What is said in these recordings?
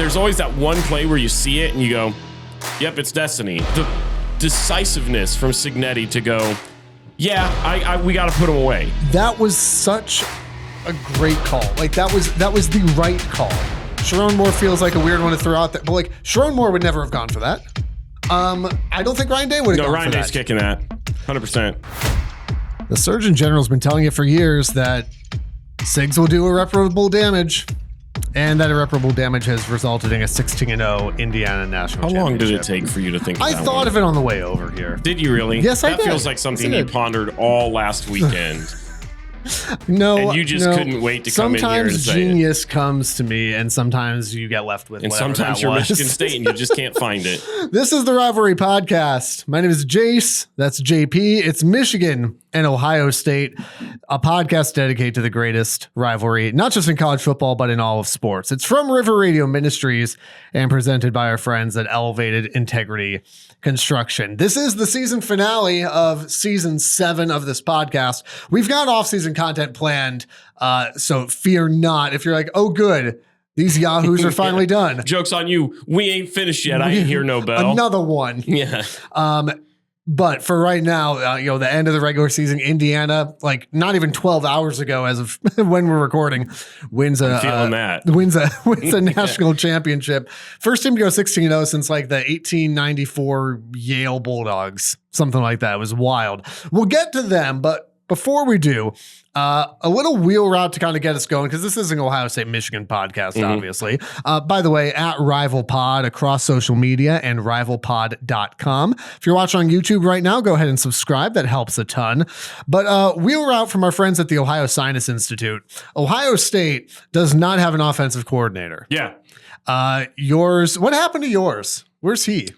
there's always that one play where you see it and you go, yep, it's destiny. The decisiveness from Cignetti to go, yeah, we got to put him away. That was such a great call. Like that was the right call. Sharon Moore feels like a weird one to throw out there, but like Sharon Moore would never have gone for that. I don't think Ryan Day would have gone Ryan for Day's that. kicking that, 100%. The Surgeon General's been telling you for years that SIGs will do irreparable damage, and that irreparable damage has resulted in a 16-0 Indiana national championship. How long did it take for you to think of I that thought one? of it on the way over here. Did you really? Yes, I did. That feels like something Yes, I you did. pondered all last weekend. No, And you just couldn't wait to come in here and Sometimes say it. genius comes to me, and sometimes you get left with And whatever sometimes that you're was. Michigan State and you just can't find it. This is the Rivalry Podcast. My name is Jace. That's JP. It's Michigan and Ohio State, a podcast dedicated to the greatest rivalry, not just in college football, but in all of sports. It's from River Radio Ministries and presented by our friends at Elevated Integrity Construction. This is the season finale of season 7 of this podcast. We've got off-season content planned, so fear not. If you're like, oh, good, these yahoos are finally done. Joke's on you. We ain't finished yet. I ain't hear no bell. Another one. Yeah. But for right now, the end of the regular season, Indiana, like not even 12 hours ago, as of when we're recording, wins a national championship. First team to go 16-0 since like the 1894 Yale Bulldogs, something like that. It was wild. We'll get to them, but before we do, a little wheel route to kind of get us going, because this is an Ohio State Michigan podcast, obviously. By the way, at Rival Pod across social media and rivalpod.com. If you're watching on YouTube right now, go ahead and subscribe. That helps a ton. But wheel route from our friends at the Ohio Sinus Institute. Ohio State does not have an offensive coordinator. Yeah. What happened to yours? Where's he?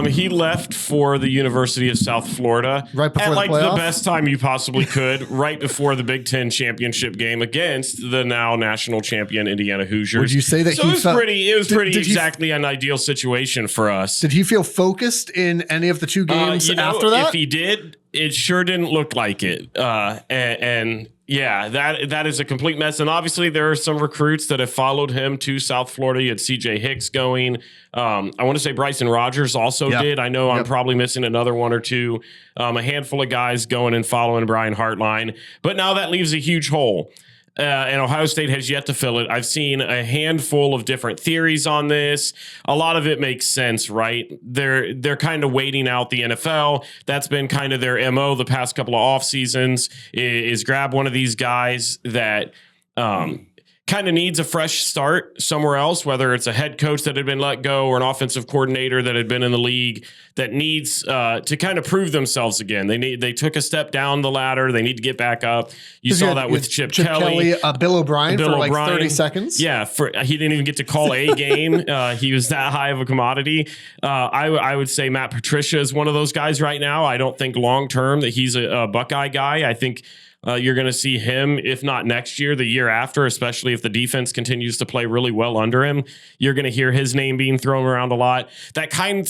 He left for the University of South Florida Right before at the like playoff? the best time you possibly could, right before the Big Ten championship game against the now national champion Indiana Hoosiers. Would you say that so he it was felt- pretty? It was Did- pretty did he- exactly an ideal situation for us. Did he feel focused in any of the two games after that? If he did, it sure didn't look like it. And yeah, that is a complete mess. And obviously, there are some recruits that have followed him to South Florida. You had CJ Hicks going. I want to say Bryson Rogers also did. I know I'm probably missing another one or two. A handful of guys going and following Brian Hartline. But now that leaves a huge hole. And Ohio State has yet to fill it. I've seen a handful of different theories on this. A lot of it makes sense, right? They're kind of waiting out the NFL. That's been kind of their MO the past couple of off seasons, is grab one of these guys that kind of needs a fresh start somewhere else, whether it's a head coach that had been let go or an offensive coordinator that had been in the league that needs to kind of prove themselves again. They took a step down the ladder. They need to get back up. You saw that with Chip Kelly. Bill O'Brien for like 30 seconds. Yeah, he didn't even get to call a game. He was that high of a commodity. I would say Matt Patricia is one of those guys right now. I don't think long term that he's a Buckeye guy. I think you're going to see him, if not next year, the year after, especially if the defense continues to play really well under him. You're going to hear his name being thrown around a lot. That kind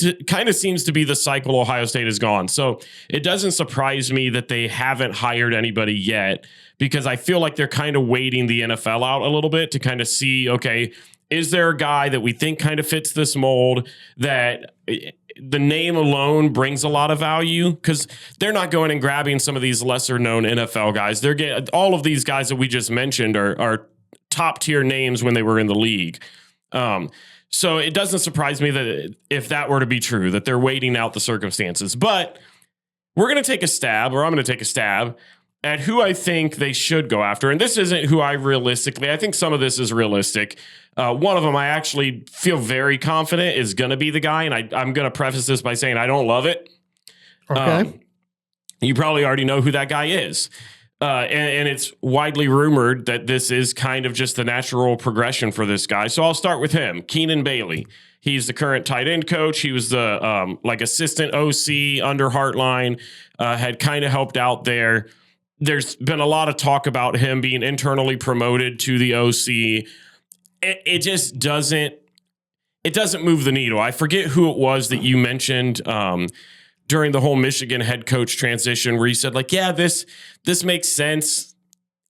of seems to be the cycle Ohio State has gone. So it doesn't surprise me that they haven't hired anybody yet, because I feel like they're kind of waiting the NFL out a little bit to kind of see, okay, is there a guy that we think kind of fits this mold that the name alone brings a lot of value? Because they're not going and grabbing some of these lesser known NFL guys. They're getting all of these guys that we just mentioned are top tier names when they were in the league. So it doesn't surprise me that if that were to be true, that they're waiting out the circumstances. But we're going to take a stab, or I'm going to take a stab at who I think they should go after. And this isn't who I think some of this is realistic. One of them I actually feel very confident is going to be the guy. And I'm going to preface this by saying I don't love it. Okay. You probably already know who that guy is. And it's widely rumored that this is kind of just the natural progression for this guy. So I'll start with him, Keenan Bailey. He's the current tight end coach. He was the assistant OC under Hartline, had kind of helped out there. There's been a lot of talk about him being internally promoted to the OC. It just doesn't move the needle. I forget who it was that you mentioned during the whole Michigan head coach transition, where you said like, yeah, this makes sense.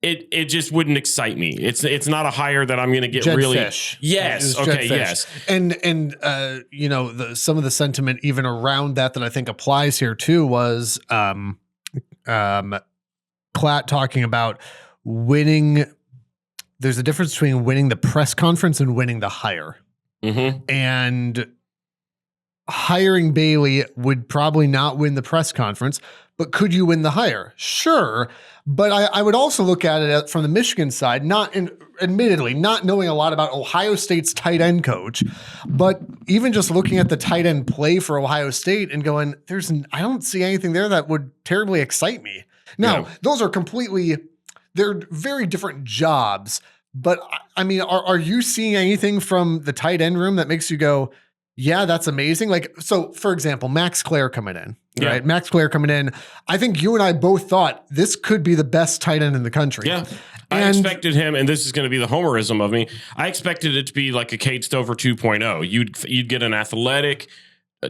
it just wouldn't excite me. It's not a hire that I'm going to get Jed really. Fish. Yes. It was Okay. Jed Fish. Yes. And you know, some of the sentiment even around that I think applies here too was Klatt talking about winning. There's a difference between winning the press conference and winning the hire. Mm-hmm. And hiring Bailey would probably not win the press conference, but could you win the hire? Sure. But I would also look at it from the Michigan side, admittedly, not knowing a lot about Ohio State's tight end coach, but even just looking at the tight end play for Ohio State and going, I don't see anything there that would terribly excite me. Now, those are they're very different jobs, but I mean, are you seeing anything from the tight end room that makes you go, yeah, that's amazing? Like, so for example, Max Clare coming in, right? Max Clare coming in. I think you and I both thought this could be the best tight end in the country. Yeah. I expected him, and this is going to be the homerism of me. I expected it to be like a Cade Stover 2.0. You'd get an athletic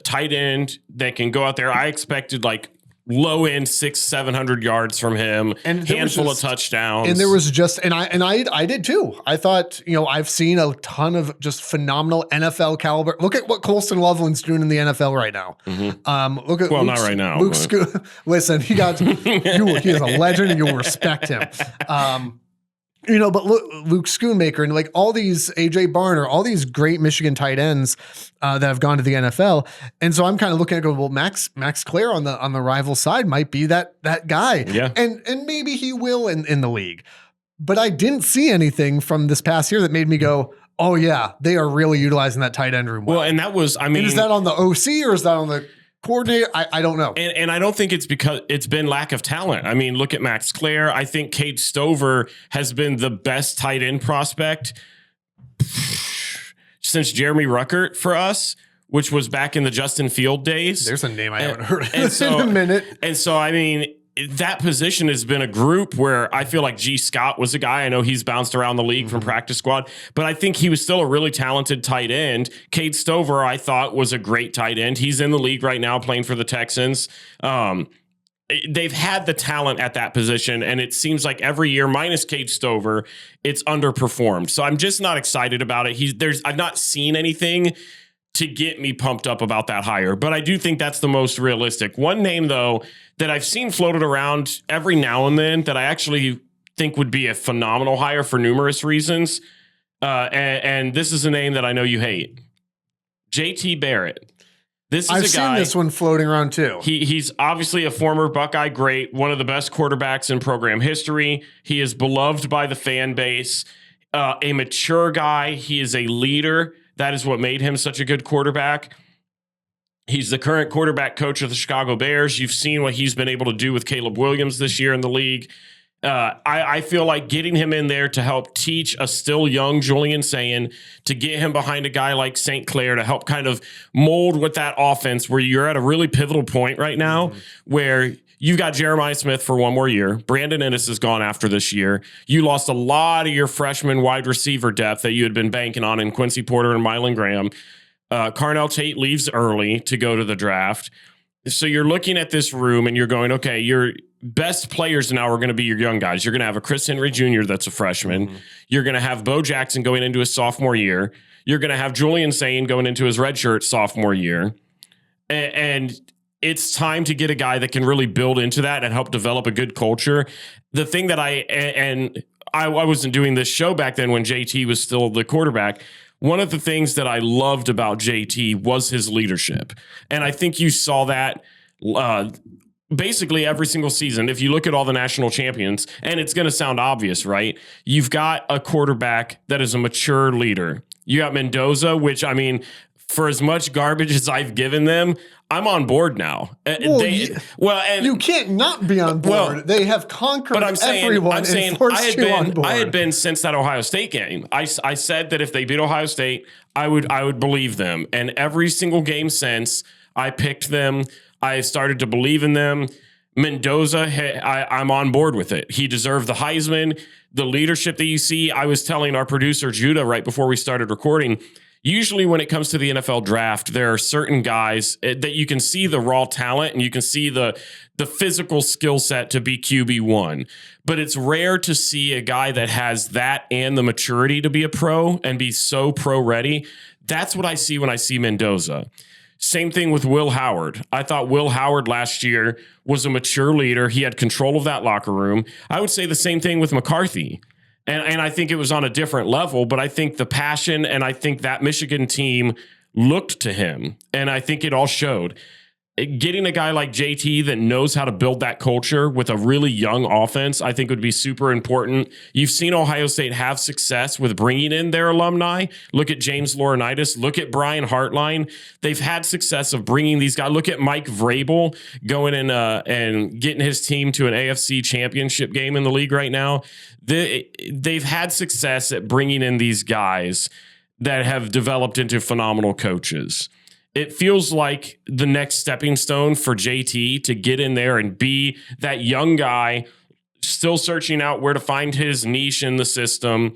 tight end that can go out there. I expected like low end 600-700 yards from him, and handful of touchdowns. And there was just, and I did too. I thought, you know, I've seen a ton of just phenomenal NFL caliber. Look at what Colston Loveland's doing in the NFL right now. Mm-hmm. Look at not right now. Listen, he is a legend, and you'll respect him. You know, but look, Luke Schoonmaker and like all these AJ Barner, all these great Michigan tight ends that have gone to the NFL. And so I'm kind of looking at well, Max Clare on the rival side might be that guy. Yeah. And maybe he will in the league. But I didn't see anything from this past year that made me go, oh yeah, they are really utilizing that tight end room. Well, and that was, I mean, and is that on the OC or is that on the coordinator? I don't know. And I don't think it's because it's been lack of talent. I mean, look at Max Clare. I think Cade Stover has been the best tight end prospect since Jeremy Ruckert for us, which was back in the Justin Field days. There's a name I haven't heard of in a minute. And so, I mean, that position has been a group where I feel like G. Scott was a guy. I know he's bounced around the league from practice squad, but I think he was still a really talented tight end. Cade Stover, I thought, was a great tight end. He's in the league right now playing for the Texans. They've had the talent at that position, and it seems like every year, minus Cade Stover, it's underperformed. So I'm just not excited about it. I've not seen anything to get me pumped up about that hire, but I do think that's the most realistic. One name, though, that I've seen floated around every now and then that I actually think would be a phenomenal hire for numerous reasons, and this is a name that I know you hate, JT Barrett. I've seen this one floating around too. He's obviously a former Buckeye great, one of the best quarterbacks in program history. He is beloved by the fan base, a mature guy. He is a leader. That is what made him such a good quarterback. He's the current quarterback coach of the Chicago Bears. You've seen what he's been able to do with Caleb Williams this year in the league. I feel like getting him in there to help teach a still young Julian Sayin, to get him behind a guy like St. Clair to help kind of mold with that offense where you're at a really pivotal point right now where you've got Jeremiah Smith for one more year. Brandon Ennis is gone after this year. You lost a lot of your freshman wide receiver depth that you had been banking on in Quincy Porter and Mylan Graham. Carnell Tate leaves early to go to the draft. So you're looking at this room and you're going, okay, your best players now are going to be your young guys. You're going to have a Chris Henry Jr. that's a freshman. You're going to have Bo Jackson going into his sophomore year. You're going to have Julian Sayin going into his redshirt sophomore year. And it's time to get a guy that can really build into that and help develop a good culture. The thing that I wasn't doing this show back then when JT was still the quarterback. One of the things that I loved about JT was his leadership. And I think you saw that basically every single season. If you look at all the national champions, and it's going to sound obvious, right? You've got a quarterback that is a mature leader. You got Mendoza, which, I mean, for as much garbage as I've given them, I'm on board now. And you can't not be on board. Well, they have conquered everyone and forced you on board. I had been since that Ohio State game. I said that if they beat Ohio State, I would believe them. And every single game since, I picked them. I started to believe in them. Mendoza, I'm on board with it. He deserved the Heisman. The leadership that you see, I was telling our producer, Judah, right before we started recording, usually when it comes to the NFL draft, there are certain guys that you can see the raw talent and you can see the physical skill set to be QB1. But it's rare to see a guy that has that and the maturity to be a pro and be so pro ready. That's what I see when I see Mendoza. Same thing with Will Howard. I thought Will Howard last year was a mature leader. He had control of that locker room. I would say the same thing with McCarthy. And I think it was on a different level, but I think the passion and I think that Michigan team looked to him. And I think it all showed. Getting a guy like JT that knows how to build that culture with a really young offense, I think would be super important. You've seen Ohio State have success with bringing in their alumni. Look at James Laurinaitis. Look at Brian Hartline. They've had success of bringing these guys. Look at Mike Vrabel going in and getting his team to an AFC championship game in the league right now. They've had success at bringing in these guys that have developed into phenomenal coaches. It feels like the next stepping stone for JT to get in there and be that young guy still searching out where to find his niche in the system,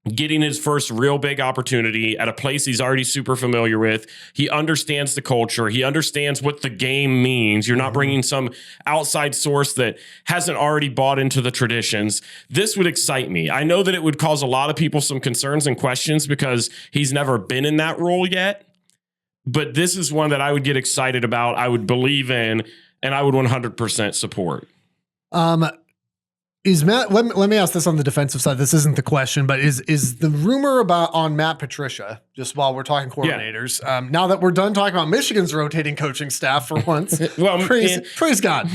getting his first real big opportunity at a place he's already super familiar with. He understands the culture. He understands what the game means. You're not bringing some outside source that hasn't already bought into the traditions. This would excite me. I know that it would cause a lot of people some concerns and questions because he's never been in that role yet. But this is one that I would get excited about, I would believe in, and I would 100% support. Is Matt? Let me ask this on the defensive side. This isn't the question, but is the rumor on Matt Patricia? Just while we're talking coordinators, now that we're done talking about Michigan's rotating coaching staff for once, well, praise God.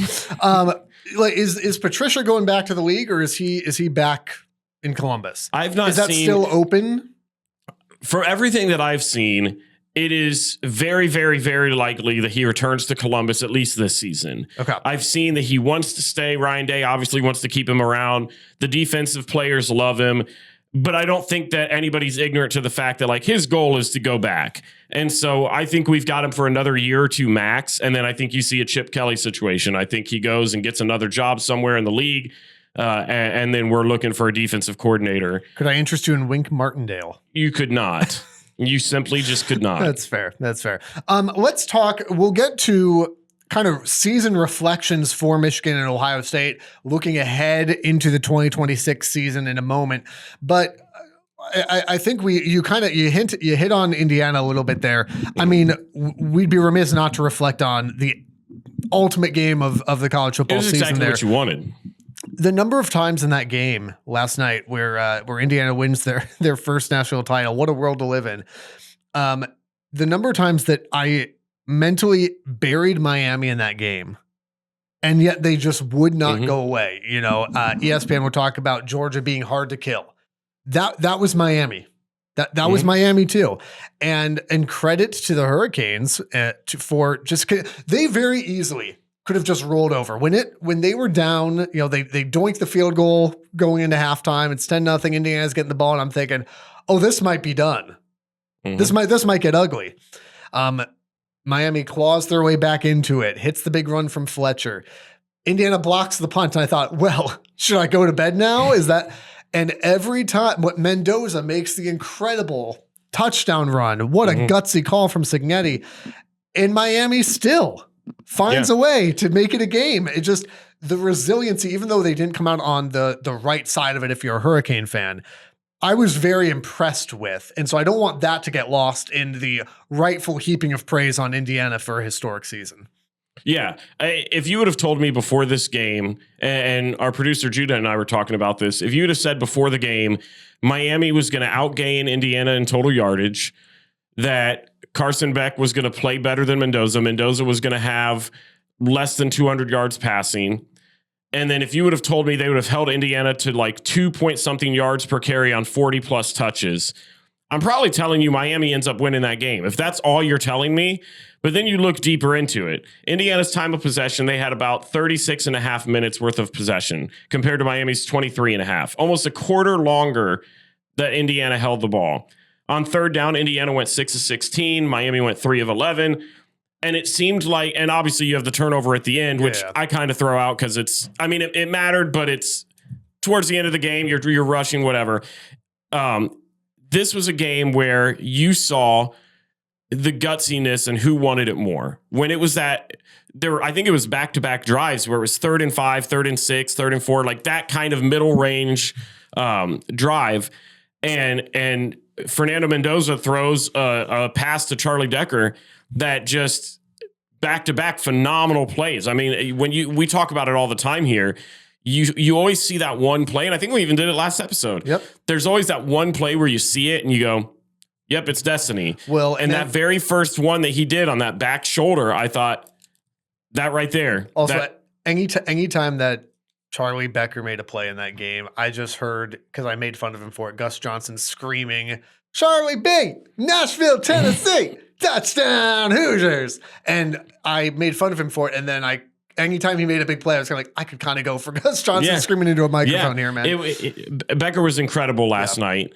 Like is Patricia going back to the league, or is he back in Columbus? I've not. Is that seen, still open? For everything that I've seen, it is very, very, very likely that he returns to Columbus at least this season. Okay. I've seen that he wants to stay. Ryan Day obviously wants to keep him around. The defensive players love him. But I don't think that anybody's ignorant to the fact that like his goal is to go back. And so I think we've got him for another year or two max. And then I think you see a Chip Kelly situation. I think he goes and gets another job somewhere in the league. And then we're looking for a defensive coordinator. Could I interest you in Wink Martindale? You could not. You simply just could not. That's fair. That's fair. Let's talk. We'll get to kind of season reflections for Michigan and Ohio State, looking ahead into the 2026 season in a moment. But I think you hit on Indiana a little bit there. I mean, we'd be remiss not to reflect on the ultimate game of the college football season. Exactly there. What you wanted. The number of times in that game last night where Indiana wins their first national title, what a world to live in. The number of times that I mentally buried Miami in that game, and yet they just would not go away. You know, ESPN would talk about Georgia being hard to kill. That was Miami. That was Miami too. And credit to the Hurricanes for just they very easily could have just rolled over when they were down. You know, they doinked the field goal going into halftime. It's 10-0. Indiana's getting the ball, and I'm thinking, oh, this might be done. This might get ugly. Miami claws their way back into it, hits the big run from Fletcher. Indiana blocks the punt, and I thought, well, should I go to bed now? Is that? And every time, what Mendoza makes the incredible touchdown run. What a gutsy call from Cignetti, and Miami still finds a way to make it a game. It just, the resiliency, even though they didn't come out on the right side of it, if you're a Hurricane fan, I was very impressed with. And so I don't want that to get lost in the rightful heaping of praise on Indiana for a historic season. Yeah. If you would have told me before this game, and our producer Judah and I were talking about this, if you would have said before the game, Miami was going to outgain Indiana in total yardage, that Carson Beck was going to play better than Mendoza. Mendoza was going to have less than 200 yards passing. And then if you would have told me they would have held Indiana to like 2-point-something yards per carry on 40-plus touches, I'm probably telling you Miami ends up winning that game, if that's all you're telling me. But then you look deeper into it. Indiana's time of possession, they had about 36 and a half minutes worth of possession compared to Miami's 23 and a half, almost a quarter longer that Indiana held the ball. On third down, Indiana went 6 of 16. Miami went 3 of 11. And it seemed like, and obviously you have the turnover at the end, which I kind of throw out because it's, I mean, it mattered, but it's towards the end of the game, you're rushing, whatever. Then this was a game where you saw the gutsiness and who wanted it more. When it was that I think it was back-to-back drives where it was 3rd and 5, 3rd and 6, 3rd and 4, like that kind of middle range drive. And Fernando Mendoza throws a pass to Charlie Decker that just back-to-back phenomenal plays. I mean, when we talk about it all the time here, you always see that one play, and I think we even did it last episode. Yep. There's always that one play where you see it and you go, yep, it's destiny. Well, and that very first one that he did on that back shoulder, I thought that right there. Also, anytime that Charlie Becker made a play in that game, I just heard, because I made fun of him for it, Gus Johnson screaming, "Charlie B, Nashville, Tennessee, touchdown Hoosiers." And I made fun of him for it. And then anytime he made a big play, I was kind of like, I could kind of go for Gus Johnson screaming into a microphone here, man. Becker was incredible last night.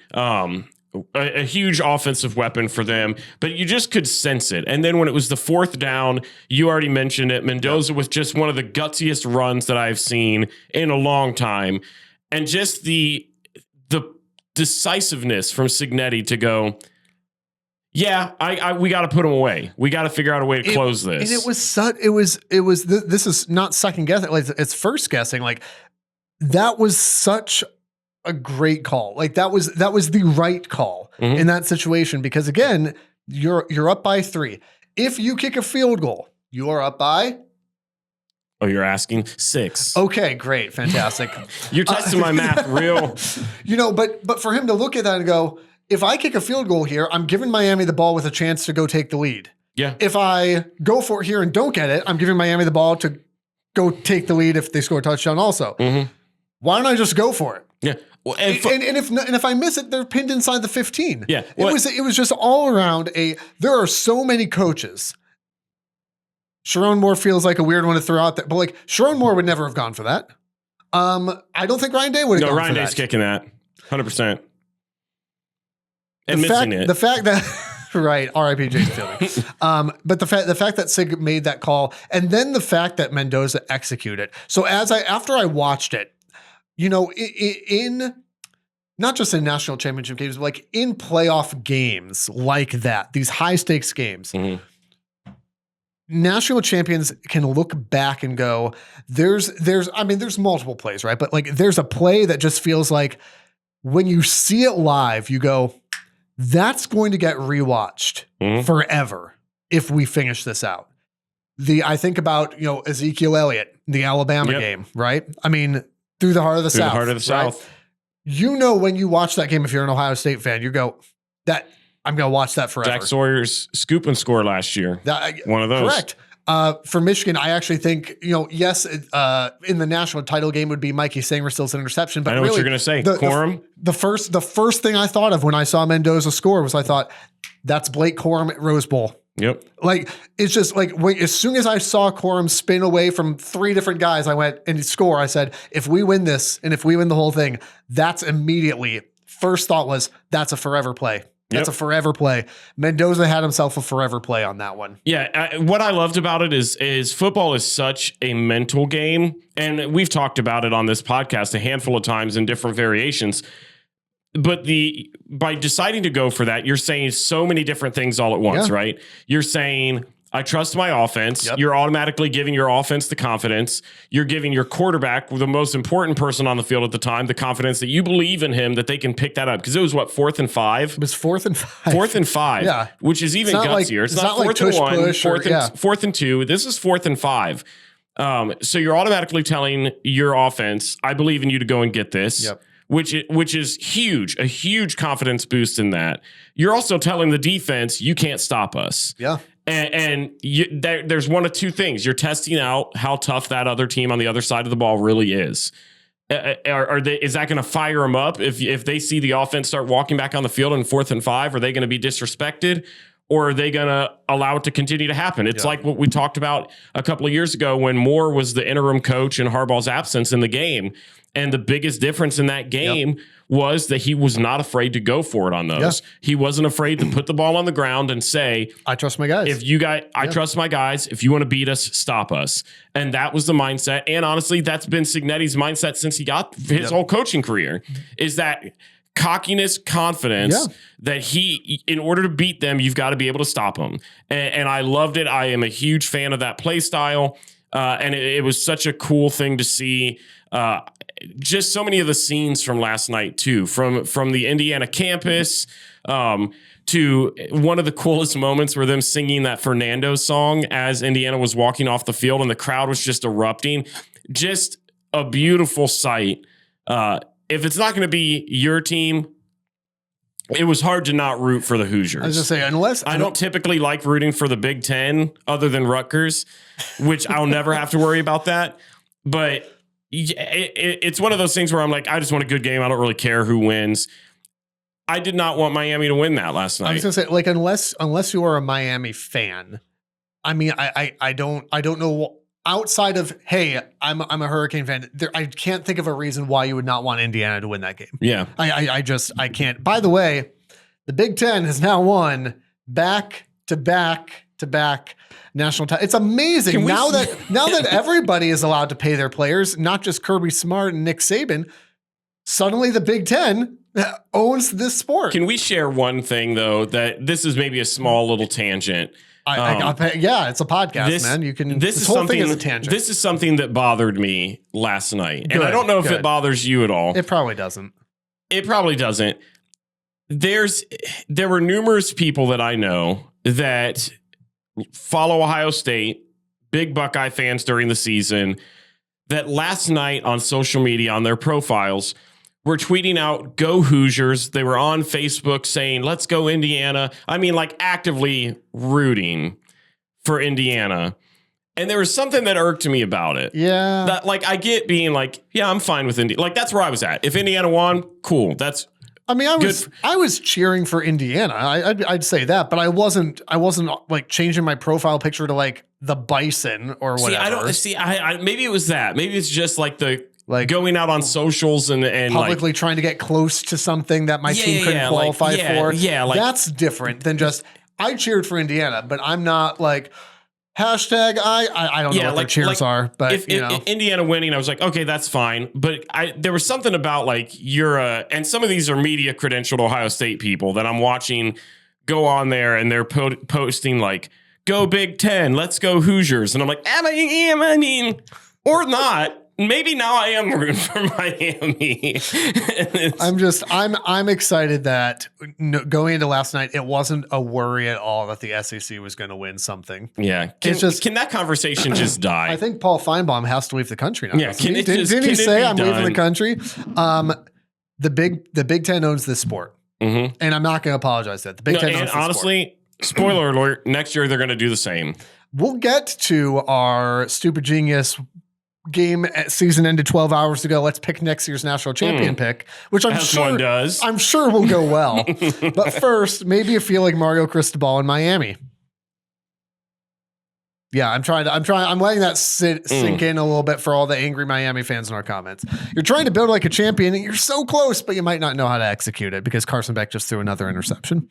A huge offensive weapon for them, but you just could sense it. And then when it was the 4th down, you already mentioned it. Mendoza with just one of the gutsiest runs that I've seen in a long time. And just the decisiveness from Cignetti to go, we got to put him away. We got to figure out a way to close this. And this is not second guessing. Like, it's first guessing. Like, that was such a great call. Like, that was the right call in that situation, because again, you're up by 3. If you kick a field goal, you are up by. Oh, you're asking 6. Okay, great. Fantastic. You're testing my math real. But for him to look at that and go, if I kick a field goal here, I'm giving Miami the ball with a chance to go take the lead. Yeah. If I go for it here and don't get it, I'm giving Miami the ball to go take the lead if they score a touchdown also. Why don't I just go for it? Yeah. Well, and if I miss it, they're pinned inside the 15. Yeah. It was just all around there are so many coaches. Sharon Moore feels like a weird one to throw out there, but like Sharon Moore would never have gone for that. I don't think Ryan Day would have gone Ryan for Day's that. kicking that 100%. And missing it. The fact that right, R.I.P. Jason Fielding. But the fact that Sig made that call, and then the fact that Mendoza executed. So after I watched it, in not just in national championship games, but like in playoff games like that, these high stakes games, national champions can look back and go, there's multiple plays, right? But like there's a play that just feels like when you see it live, you go, that's going to get rewatched forever if we finish this out. I think about, Ezekiel Elliott, the Alabama game, right? I mean, through the heart of the South. The heart of the South. When you watch that game, if you're an Ohio State fan, you go, I'm going to watch that forever. Jack Sawyer's scoop and score last year. One of those. Correct. For Michigan, I actually think, yes, in the national title game would be Mikey Sangerstil's interception. But I know really, what you're going to say. Corum? The first thing I thought of when I saw Mendoza score was I thought, that's Blake Corum at Rose Bowl. Yep. Like, it's just like, as soon as I saw Corum spin away from 3 different guys, I went and score. I said, if we win this and if we win the whole thing, that's immediately, first thought was, that's a forever play. That's a forever play. Mendoza had himself a forever play on that one. Yeah. What I loved about it is football is such a mental game. And we've talked about it on this podcast a handful of times in different variations. But by deciding to go for that, you're saying so many different things all at once, right? You're saying, I trust my offense. Yep. You're automatically giving your offense the confidence. You're giving your quarterback, the most important person on the field at the time, the confidence that you believe in him, that they can pick that up. Because it was 4th and 5? It was 4th and 5. 4th and 5. Yeah. Which is even gutsier. It's not 4th and 1, 4th and 2. This is 4th and 5. So you're automatically telling your offense, I believe in you to go and get this. Yep. Which is huge, a huge confidence boost in that. You're also telling the defense, you can't stop us. Yeah. And there's one of two things. You're testing out how tough that other team on the other side of the ball really is. Is that going to fire them up if they see the offense start walking back on the field in 4th and 5? Are they going to be disrespected? Or are they going to allow it to continue to happen? It's like what we talked about a couple of years ago when Moore was the interim coach in Harbaugh's absence in the game. And the biggest difference in that game was that he was not afraid to go for it on those. He wasn't afraid to put the ball on the ground and say, I trust my guys. I trust my guys. If you want to beat us, stop us. And that was the mindset. And honestly, that's been Cignetti's mindset since he got his whole coaching career, is that cockiness, confidence that he, in order to beat them, you've got to be able to stop them. And I loved it. I am a huge fan of that play style. And it was such a cool thing to see. Just so many of the scenes from last night too, from the Indiana campus, to one of the coolest moments were them singing that Fernando song as Indiana was walking off the field and the crowd was just erupting. Just a beautiful sight. If it's not going to be your team, it was hard to not root for the Hoosiers. I was just saying, unless I don't typically like rooting for the Big Ten other than Rutgers, which I'll never have to worry about that. But it's one of those things where I'm like, I just want a good game. I don't really care who wins. I did not want Miami to win that last night. I was gonna say, like, unless you are a Miami fan, I mean, I don't know. Outside of, hey, I'm a Hurricane fan, I can't think of a reason why you would not want Indiana to win that game. Yeah. I can't. By the way, the Big Ten has now won back to back national title. It's amazing now that everybody is allowed to pay their players, not just Kirby Smart and Nick Saban. Suddenly, the Big Ten owns this sport. Can we share one thing though? That this is maybe a small little tangent. It's a podcast, man. You can. This whole thing is a tangent. This is something that bothered me last night, and I don't know if it bothers you at all. It probably doesn't. It probably doesn't. There were numerous people that I know that follow Ohio State, big Buckeye fans during the season, that last night on social media on their profiles were tweeting out, "Go Hoosiers." They were on Facebook saying, "Let's go Indiana." I mean, like actively rooting for Indiana. And there was something that irked me about it. Yeah. That, like, I get being like, yeah, I'm fine with Indiana. Like, that's where I was at. If Indiana won, cool. That's I mean, I was cheering for Indiana. I'd say that, but I wasn't like changing my profile picture to like the Bison or whatever. Maybe it was that. Maybe it's just like going out on socials and publicly like, trying to get close to something that my team couldn't qualify for. Yeah, like, that's different than just I cheered for Indiana, but I'm not like hashtag I don't know what their cheers are. But if Indiana winning, I was like, okay, that's fine. But there was something about like and some of these are media credentialed Ohio State people that I'm watching go on there and they're posting like, "Go Big Ten, let's go Hoosiers," and I'm like, I mean, or not. Maybe now I am rooting for Miami. I'm excited that going into last night, it wasn't a worry at all that the SEC was going to win something. Yeah. Can that conversation just die? I think Paul Feinbaum has to leave the country now. Yeah. Didn't he say I'm leaving the country? The Big Ten owns this sport. Mm-hmm. And I'm not going to apologize that the Big Ten owns this honestly, sport. Spoiler alert, next year they're going to do the same. We'll get to our Stupid Genius game season ended 12 hours ago. Let's pick next year's national champion pick, which I'm sure will go well. But first, maybe you feel like Mario Cristobal in Miami. Yeah, I'm letting that sink in a little bit for all the angry Miami fans in our comments. You're trying to build like a champion and you're so close, but you might not know how to execute it because Carson Beck just threw another interception.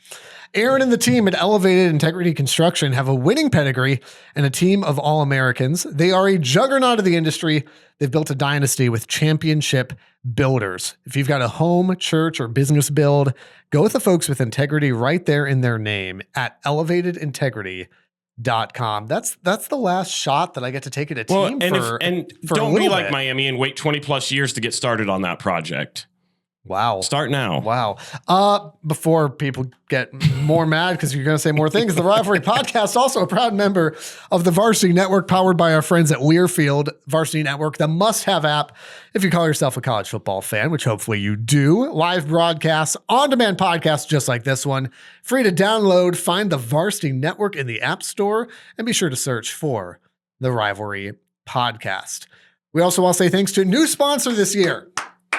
Aaron and the team at Elevated Integrity Construction have a winning pedigree and a team of All-Americans. They are a juggernaut of the industry. They've built a dynasty with championship builders. If you've got a home, church, or business build, go with the folks with integrity right there in their name at elevatedintegrity.com. That's the last shot that I get to take at a team for don't be like Miami and wait 20 plus years to get started on that project. Wow. Start now. Wow. Before people get more mad because you're going to say more things, the Rivalry Podcast, also a proud member of the Varsity Network, powered by our friends at Learfield Varsity Network, the must-have app if you call yourself a college football fan, which hopefully you do. Live broadcasts, on-demand podcasts just like this one. Free to download. Find the Varsity Network in the App Store and be sure to search for the Rivalry Podcast. We also want to say thanks to a new sponsor this year,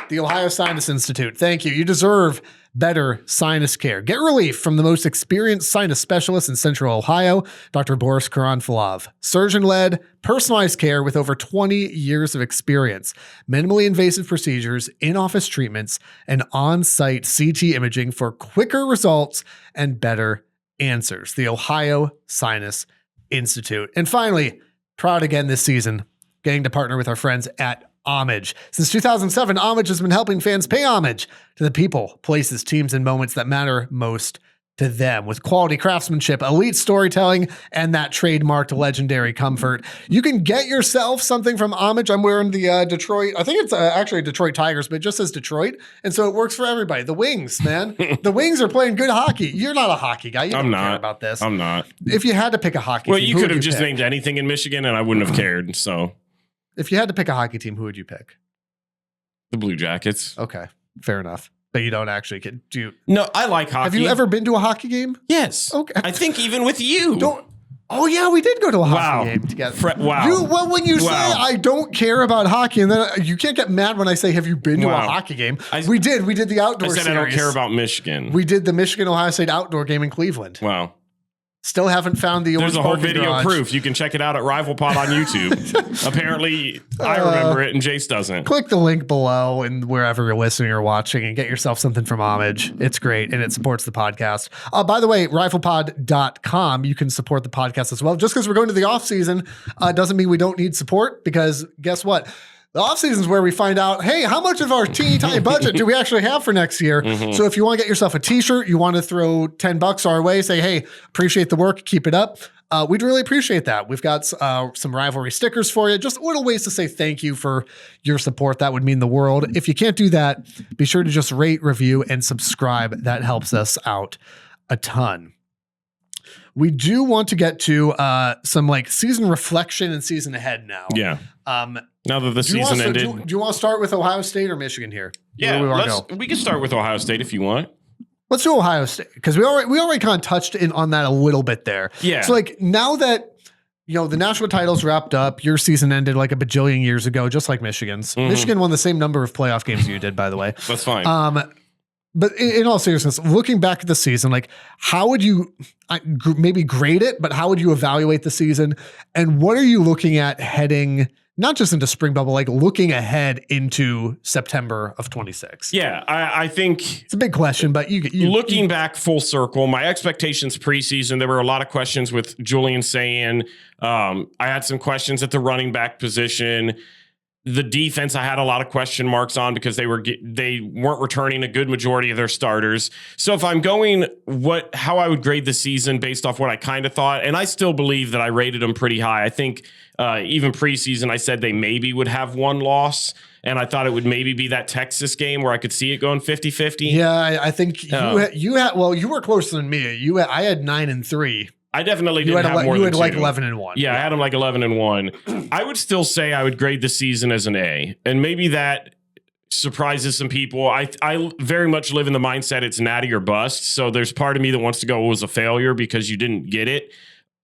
the Ohio Sinus Institute. Thank you. You deserve better sinus care. Get relief from the most experienced sinus specialist in Central Ohio, Dr. Boris Karanfilov. Surgeon-led, personalized care with over 20 years of experience. Minimally invasive procedures, in-office treatments, and on-site CT imaging for quicker results and better answers. The Ohio Sinus Institute. And finally, proud again this season, getting to partner with our friends at Homage. Since 2007, Homage has been helping fans pay homage to the people, places, teams, and moments that matter most to them, with quality craftsmanship, elite storytelling, and that trademarked legendary comfort. You can get yourself something from Homage. I'm wearing the Detroit, I think it's actually Detroit Tigers, but it just says Detroit. And so it works for everybody. The Wings, man. The Wings are playing good hockey. You're not a hockey guy. You don't care about this. I'm not. If you had to pick a hockey team, you could have just named anything in Michigan and I wouldn't have cared. So if you had to pick a hockey team, who would you pick? The Blue Jackets. Okay, fair enough. But you don't actually do. No, I like hockey. Have you ever been to a hockey game? Yes. Okay. I think even with you. Oh yeah, we did go to a hockey game together. Wow. When you say I don't care about hockey, and then you can't get mad when I say, have you been to a hockey game? We did the outdoor series. I don't care about Michigan. We did the Michigan-Ohio State outdoor game in Cleveland. Wow. Still haven't found the There's a whole video garage. proof. You can check it out at Rival Pod on YouTube. Apparently, I remember it and Jace doesn't. Click the link below and wherever you're listening or watching and get yourself something from Homage. It's great and it supports the podcast. By the way, riflepod.com, you can support the podcast as well. Just because we're going to the off season doesn't mean we don't need support, because guess what? The off season is where we find out, hey, how much of our teeny tiny budget do we actually have for next year? Mm-hmm. So if you want to get yourself a t-shirt, you want to throw $10 our way, say, hey, appreciate the work, keep it up. We'd really appreciate that. We've got some rivalry stickers for you. Just little ways to say thank you for your support. That would mean the world. If you can't do that, be sure to just rate, review, and subscribe. That helps us out a ton. We do want to get to some like season reflection and season ahead now. Yeah. Now that the season ended. Do you want to start with Ohio State or Michigan here? Yeah, we can start with Ohio State if you want. Let's do Ohio State, because we already kind of touched in on that a little bit there. Yeah. So like now that the national title's wrapped up, your season ended like a bajillion years ago, just like Michigan's. Mm-hmm. Michigan won the same number of playoff games you did, by the way. That's fine. But in all seriousness, looking back at the season, like how would you maybe grade it, but how would you evaluate the season? And what are you looking at heading, not just into spring bubble, like looking ahead into September of 26? Yeah, I think it's a big question, but you looking back full circle, my expectations preseason, there were a lot of questions with Julian saying, I had some questions at the running back position. The defense, I had a lot of question marks on because they weren't returning a good majority of their starters. So if I'm going how I would grade the season based off what I kind of thought, and I still believe that I rated them pretty high. I think even preseason, I said they maybe would have one loss, and I thought it would maybe be that Texas game where I could see it going 50-50. Yeah, I think you were closer than me. I had 9-3. I definitely didn't have more than 2. You had like 11-1. Yeah, I had them like 11-1. I would still say I would grade the season as an A, and maybe that surprises some people. I very much live in the mindset it's natty or bust. So there's part of me that wants to go, it was a failure because you didn't get it.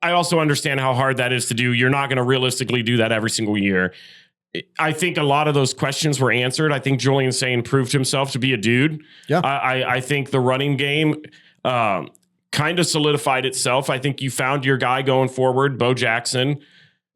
I also understand how hard that is to do. You're not going to realistically do that every single year. I think a lot of those questions were answered. I think Julian Sayin proved himself to be a dude. Yeah, I think the running game kind of solidified itself. I think you found your guy going forward, Bo Jackson.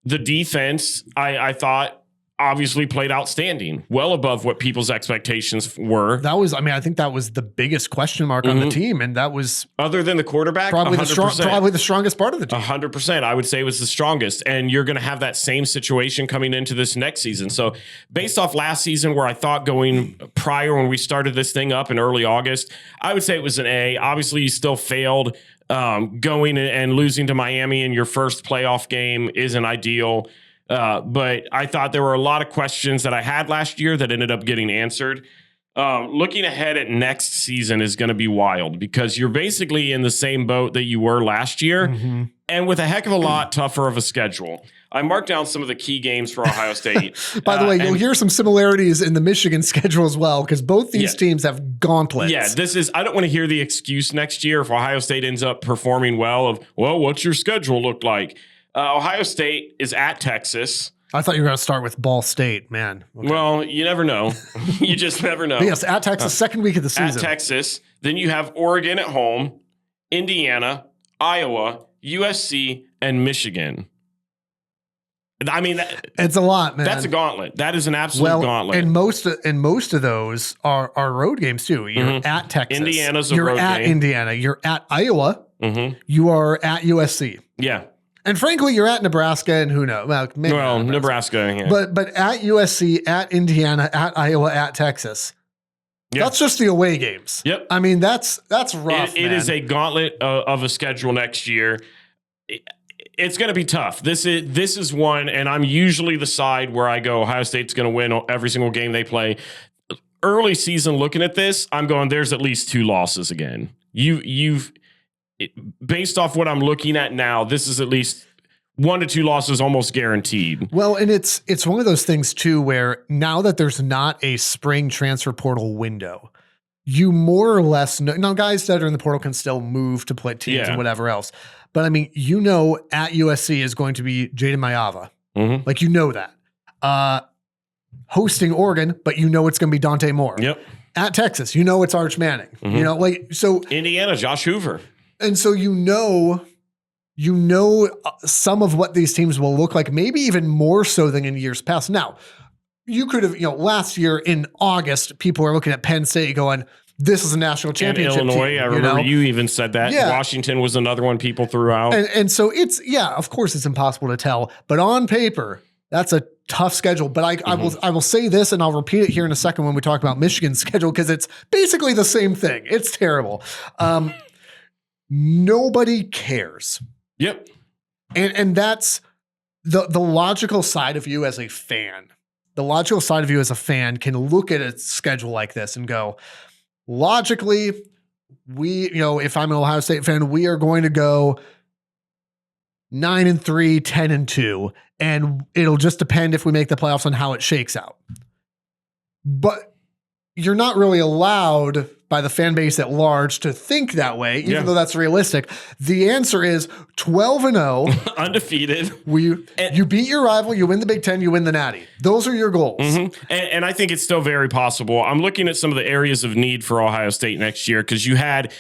The defense, I thought, obviously played outstanding, well above what people's expectations were. I think that was the biggest question mark on the team, and that was other than the quarterback, probably the strongest part of the team. 100%, I would say it was the strongest, and you're going to have that same situation coming into this next season. So, based off last season, where I thought going prior when we started this thing up in early August, I would say it was an A. Obviously, you still failed. Going and losing to Miami in your first playoff game isn't ideal. But I thought there were a lot of questions that I had last year that ended up getting answered. Looking ahead at next season is going to be wild because you're basically in the same boat that you were last year and with a heck of a lot tougher of a schedule. I marked down some of the key games for Ohio State. By the way, you'll hear some similarities in the Michigan schedule as well because both these teams have gauntlets. Yeah, I don't want to hear the excuse next year if Ohio State ends up performing well what's your schedule look like? Ohio State is at Texas. I thought you were going to start with Ball State, man. Okay. Well, you never know. You just never know. But yes, at Texas, second week of the season. At Texas. Then you have Oregon at home, Indiana, Iowa, USC, and Michigan. I mean, it's a lot, man. That's a gauntlet. That is an absolute gauntlet. And most of those are road games too. You're at Texas. Indiana's a road game. You're at Indiana. You're at Iowa. You are at USC. Yeah. And frankly, you're at Nebraska, and who knows? Well, maybe Well, not Nebraska. Yeah. but at USC, at Indiana, at Iowa, at Texas. Yeah. That's just the away games. Yep. I mean, that's rough. It is a gauntlet of a schedule next year. It's going to be tough. This is one, and I'm usually the side where I go, Ohio State's going to win every single game they play. Early season, looking at this, I'm going, there's at least 2 losses again. Based off what I'm looking at now, this is at least 1 to 2 losses almost guaranteed. Well, and it's one of those things too, where now that there's not a spring transfer portal window, you more or less know. Now, guys that are in the portal can still move to play teams and whatever else. But I mean, at USC is going to be Jaden Mayava. Mm-hmm. Like, that. Hosting Oregon, but it's going to be Dante Moore. Yep. At Texas, it's Arch Manning. Mm-hmm. So Indiana, Josh Hoover. And so some of what these teams will look like, maybe even more so than in years past. Now, you could have, last year in August, people are looking at Penn State going, this is a national championship and Illinois, team, I remember you even said that. Yeah. Washington was another one people threw out. And so of course it's impossible to tell, but on paper, that's a tough schedule. But I will say this, and I'll repeat it here in a second when we talk about Michigan's schedule, because it's basically the same thing. It's terrible. Nobody cares. Yep. And that's the logical side of you as a fan. The logical side of you as a fan can look at a schedule like this and go, logically, if I'm an Ohio State fan, we are going to go 9-3, 10-2, and it'll just depend if we make the playoffs on how it shakes out. But you're not really allowed by the fan base at large to think that way, even though that's realistic. The answer is 12-0. Undefeated. You beat your rival, you win the Big Ten, you win the Natty. Those are your goals. Mm-hmm. And I think it's still very possible. I'm looking at some of the areas of need for Ohio State next year, because you had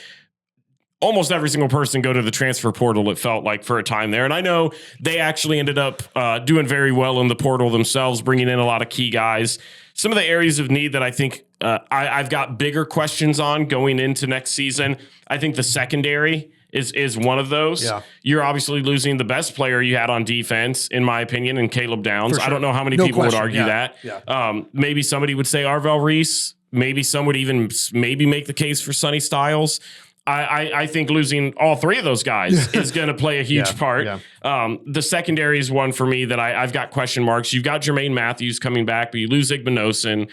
almost every single person go to the transfer portal, it felt like, for a time there. And I know they actually ended up doing very well in the portal themselves, bringing in a lot of key guys. Some of the areas of need that I think I've got bigger questions on going into next season, I think the secondary is one of those. Yeah. You're obviously losing the best player you had on defense, in my opinion, in Caleb Downs. Sure. I don't know how many people would argue that. Yeah. Maybe somebody would say Arvell Reese. Maybe some would even make the case for Sonny Styles. I think losing all 3 of those guys is going to play a huge part. Yeah. The secondary is one for me that I've got question marks. You've got Jermaine Matthews coming back, but you lose Igbinosun.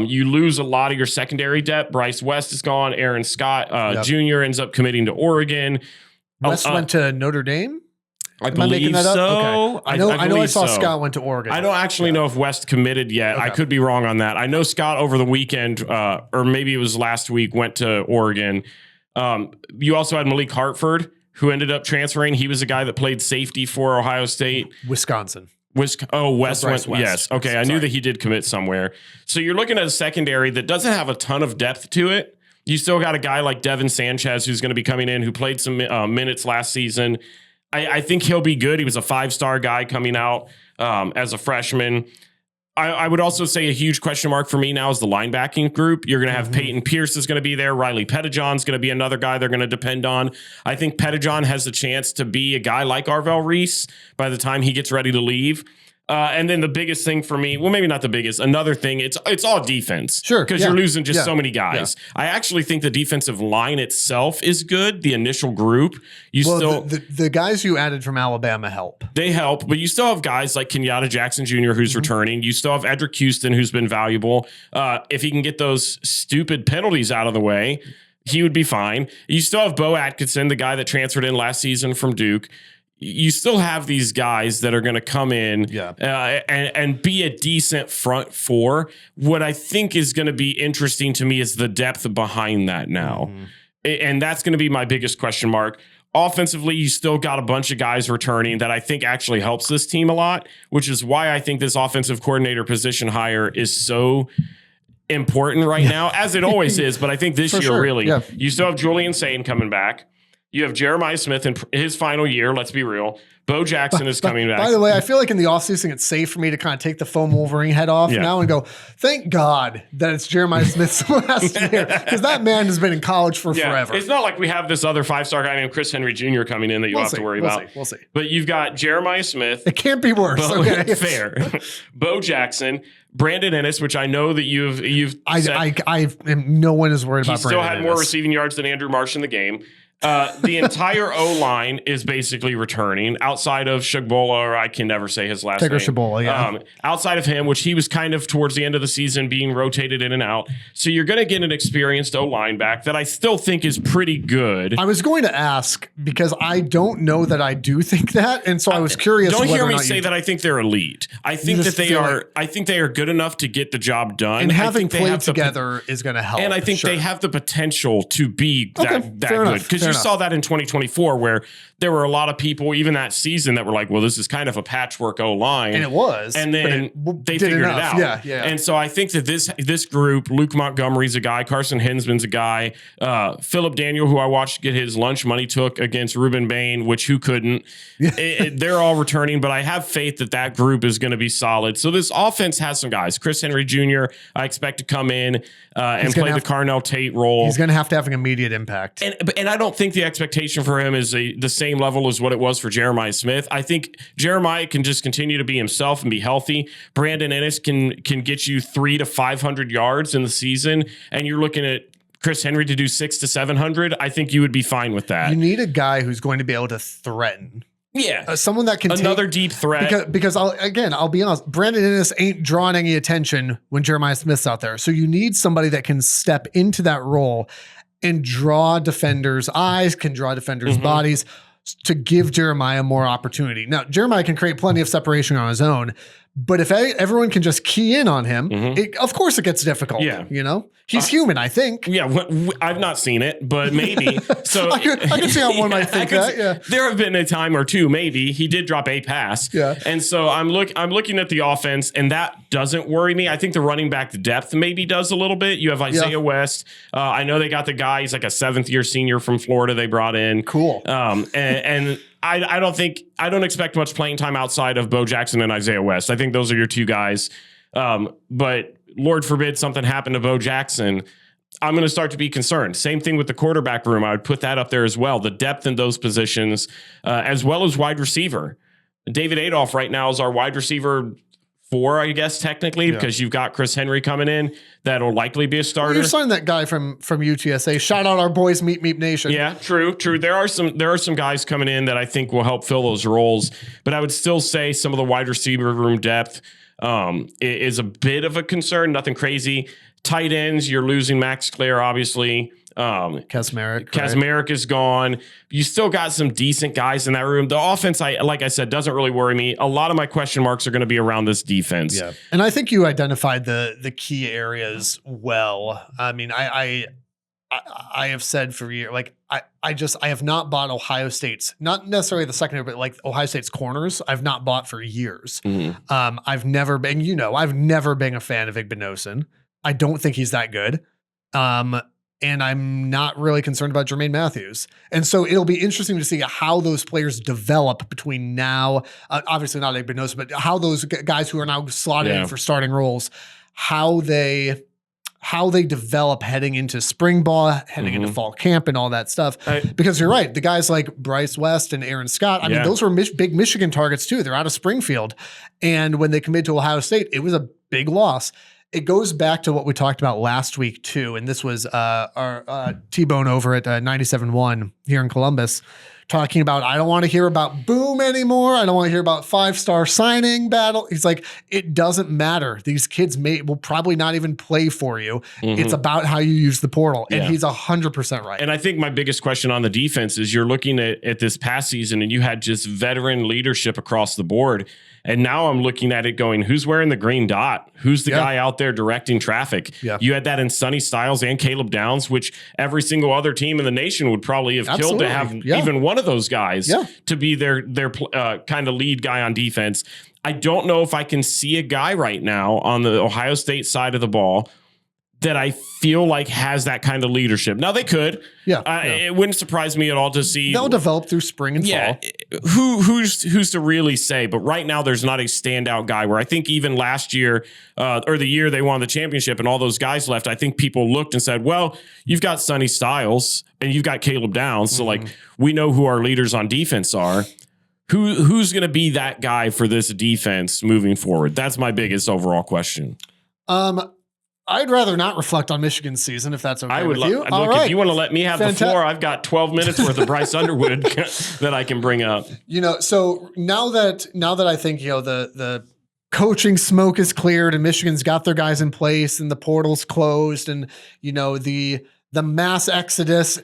You lose a lot of your secondary depth. Bryce West is gone. Aaron Scott Jr. ends up committing to Oregon. West went to Notre Dame? I believe so. Okay. I know I saw Scott went to Oregon. I don't actually know if West committed yet. Okay. I could be wrong on that. I know Scott over the weekend, or maybe it was last week, went to Oregon. You also had Malik Hartford, who ended up transferring. He was a guy that played safety for Ohio State. Wisconsin. West went. Yes. Okay. I knew that he did commit somewhere. So you're looking at a secondary that doesn't have a ton of depth to it. You still got a guy like Devin Sanchez, who's going to be coming in, who played some minutes last season. I think he'll be good. He was a 5-star guy coming out as a freshman. I would also say a huge question mark for me now is the linebacking group. You're going to have Peyton Pierce is going to be there. Riley Pettijohn's going to be another guy they're going to depend on. I think Pettijohn has the chance to be a guy like Arvell Reese by the time he gets ready to leave. And then the biggest thing for me, well, maybe not the biggest, another thing, it's all defense. Sure. Because you're losing just so many guys. Yeah. I actually think the defensive line itself is good, the initial group. The guys you added from Alabama help. They help, but you still have guys like Kenyatta Jackson Jr., who's returning. You still have Edric Houston, who's been valuable. If he can get those stupid penalties out of the way, he would be fine. You still have Bo Atkinson, the guy that transferred in last season from Duke. You still have these guys that are going to come in and be a decent front four. What I think is going to be interesting to me is the depth behind that now. And that's going to be my biggest question mark. Offensively, you still got a bunch of guys returning that I think actually helps this team a lot, which is why I think this offensive coordinator position hire is so important right now, as it always is. But I think this year, really, you still have Julian Sain coming back. You have Jeremiah Smith in his final year. Let's be real. Bo Jackson is coming back. By the way, I feel like in the offseason, it's safe for me to kind of take the foam Wolverine head off now and go, thank God that it's Jeremiah Smith's last year, because that man has been in college for forever. It's not like we have this other 5-star guy named Chris Henry Jr. coming in that you'll have to worry about. We'll see. But you've got Jeremiah Smith. It can't be worse. Okay. Fair. Bo Jackson, Brandon Ennis, which I know that you've no one is worried about Brandon Ennis. He still had more receiving yards than Andrew Marsh in the game. The entire O-line is basically returning outside of Shagbola, or I can never say his last name. Shagbola, yeah. Outside of him, which he was kind of towards the end of the season being rotated in and out. So you're going to get an experienced O-line back that I still think is pretty good. I was going to ask because I don't know that I do think that. And so I was curious. Don't hear me say that I think they're elite. I think that they are. I think they are good enough to get the job done. And having played together is going to help. And I think they have the potential to be that good. Because you saw that in 2024 where there were a lot of people, even that season, that were like, well, this is kind of a patchwork O-line. And it was. And then they figured it out. Yeah. And so I think that this group, Luke Montgomery's a guy, Carson Hinsman's a guy, Philip Daniel, who I watched get his lunch money took against Ruben Bain, which who couldn't. They're all returning, but I have faith that group is going to be solid. So this offense has some guys. Chris Henry Jr., I expect to come in and play the Carnell Tate role. He's going to have an immediate impact. And I don't think the expectation for him is the same level as what it was for Jeremiah Smith. I think Jeremiah can just continue to be himself and be healthy. Brandon Ennis can get you 300 to 500 yards in the season, and you're looking at Chris Henry to do 600 to 700. I think you would be fine with that. You need a guy who's going to be able to threaten. Yeah. Someone that can another deep threat. Because I'll be honest, Brandon Ennis ain't drawing any attention when Jeremiah Smith's out there. So you need somebody that can step into that role and draw defenders' eyes, can draw defenders' bodies to give Jeremiah more opportunity. Now, Jeremiah can create plenty of separation on his own, but if everyone can just key in on him, of course it gets difficult. Yeah. You know? He's human, I think. Yeah, I've not seen it, but maybe. So I can see how one might think that. Yeah, there have been a time or two, maybe he did drop a pass. Yeah, and so I'm looking at the offense, and that doesn't worry me. I think the running back depth maybe does a little bit. You have Isaiah West. I know they got the guy. He's like a 7th-year senior from Florida. They brought in. Cool. And I don't expect much playing time outside of Bo Jackson and Isaiah West. I think those are your two guys. But Lord forbid something happened to Bo Jackson, I'm going to start to be concerned. Same thing with the quarterback room. I would put that up there as well. The depth in those positions, as well as wide receiver. David Adolph right now is our wide receiver 4, I guess, technically, because you've got Chris Henry coming in. That'll likely be a starter. Well, you signed that guy from UTSA. Shout out our boys, Meep Nation. Yeah, true. There are some guys coming in that I think will help fill those roles. But I would still say some of the wide receiver room depth is a bit of a concern. Nothing crazy. Tight ends, you're losing Max Clare, obviously. Kazmarek is gone. You still got some decent guys in that room. The offense, like I said, doesn't really worry me. A lot of my question marks are going to be around this defense. Yeah, and I think you identified the key areas well. I mean, I have said for years, like I have not bought Ohio State's, not necessarily the secondary, but like Ohio State's corners. I've not bought for years. I've never been a fan of Igbinosun. I don't think he's that good. And I'm not really concerned about Jermaine Matthews. And so it'll be interesting to see how those players develop between now, obviously not Igbinosun, but how those guys who are now slotted in for starting roles, how they develop heading into spring ball, heading into fall camp and all that stuff. Because you're right. The guys like Bryce West and Aaron Scott, I mean, those were big Michigan targets too. They're out of Springfield. And when they committed to Ohio State, it was a big loss. It goes back to what we talked about last week too. And this was our T-Bone over at 97.1 here in Columbus talking about, I don't want to hear about boom anymore. I don't want to hear about 5-star signing battle. He's like, it doesn't matter. These kids will probably not even play for you. It's about how you use the portal. And he's 100% right. And I think my biggest question on the defense is you're looking at this past season and you had just veteran leadership across the board. And now I'm looking at it going, who's wearing the green dot? Who's the guy out there directing traffic? You had that in Sonny Styles and Caleb Downs, which every single other team in the nation would probably have killed to have even one of those guys to be their kind of lead guy on defense. I don't know if I can see a guy right now on the Ohio State side of the ball that I feel like has that kind of leadership. Now they could. Yeah. It wouldn't surprise me at all to see. They'll develop through spring and fall. Who's to really say? But right now, there's not a standout guy where I think even last year or the year they won the championship and all those guys left, I think people looked and said, well, you've got Sonny Styles and you've got Caleb Downs. So like we know who our leaders on defense are. Who's going to be that guy for this defense moving forward? That's my biggest overall question. I'd rather not reflect on Michigan's season if that's okay I would with you. look, All right. if you want to let me have the floor, I've got 12 minutes worth of Bryce Underwood that I can bring up. So now that I think, the coaching smoke is cleared and Michigan's got their guys in place and the portal's closed and, the mass exodus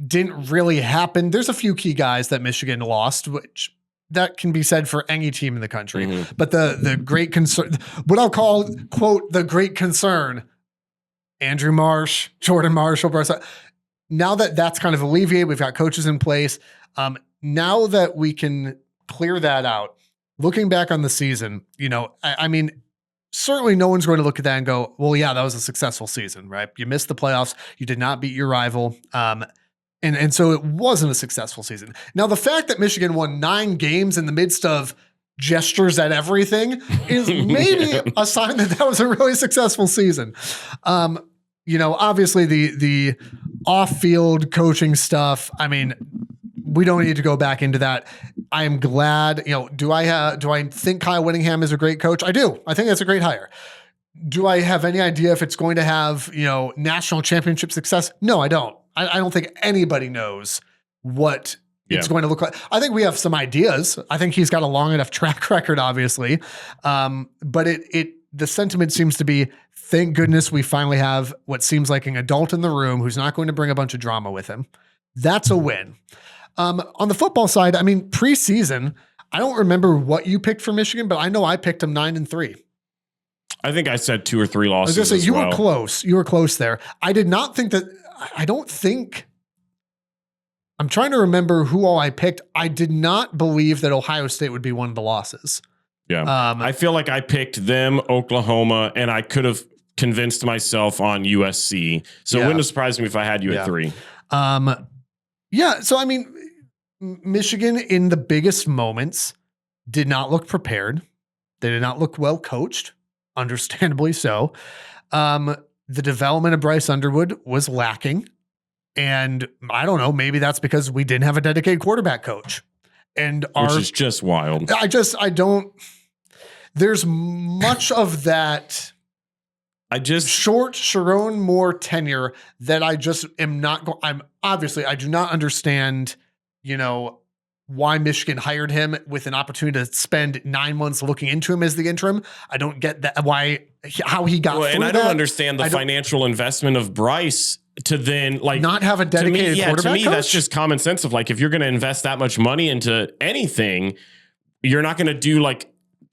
didn't really happen. There's a few key guys that Michigan lost, which that can be said for any team in the country. But the great concern, what I'll call, quote, the great concern, Andrew Marsh, Jordan Marshall, now that that's kind of alleviated, we've got coaches in place. Now that we can clear that out, looking back on the season, I mean, certainly no one's going to look at that and go, well, yeah, that was a successful season, right? You missed the playoffs. You did not beat your rival. And so it wasn't a successful season. Now, the fact that Michigan won 9 games in the midst of gestures at everything is maybe a sign that was a really successful season. Obviously the off-field coaching stuff, I mean, we don't need to go back into that. I am glad, do I think Kyle Whittingham is a great coach? I do. I think that's a great hire. Do I have any idea if it's going to have, national championship success? No, I don't. I don't think anybody knows what it's going to look like. I think we have some ideas. I think he's got a long enough track record, obviously. But the sentiment seems to be, thank goodness we finally have what seems like an adult in the room who's not going to bring a bunch of drama with him. That's a win. On the football side, I mean, preseason, I don't remember what you picked for Michigan, but I know I picked them 9-3. I think I said 2 or 3 losses. I was going to say, were close. You were close there. I did not think that. I'm trying to remember who all I picked. I did not believe that Ohio State would be one of the losses. Yeah. I feel like I picked them, Oklahoma, and I could have convinced myself on USC. So it wouldn't have surprised me if I had you at 3. So, I mean, Michigan in the biggest moments did not look prepared. They did not look well coached, understandably so. The development of Bryce Underwood was lacking. And I don't know, maybe that's because we didn't have a dedicated quarterback coach. Which is just wild. There's much of that short Sharon Moore tenure that I just am not I do not understand, why Michigan hired him with an opportunity to spend 9 months looking into him as the interim. I don't get that. How he got through and I that. don't understand the financial investment of Bryce to then not have a dedicated quarterback to me, coach? That's just common sense of if you're going to invest that much money into anything, you're not going to do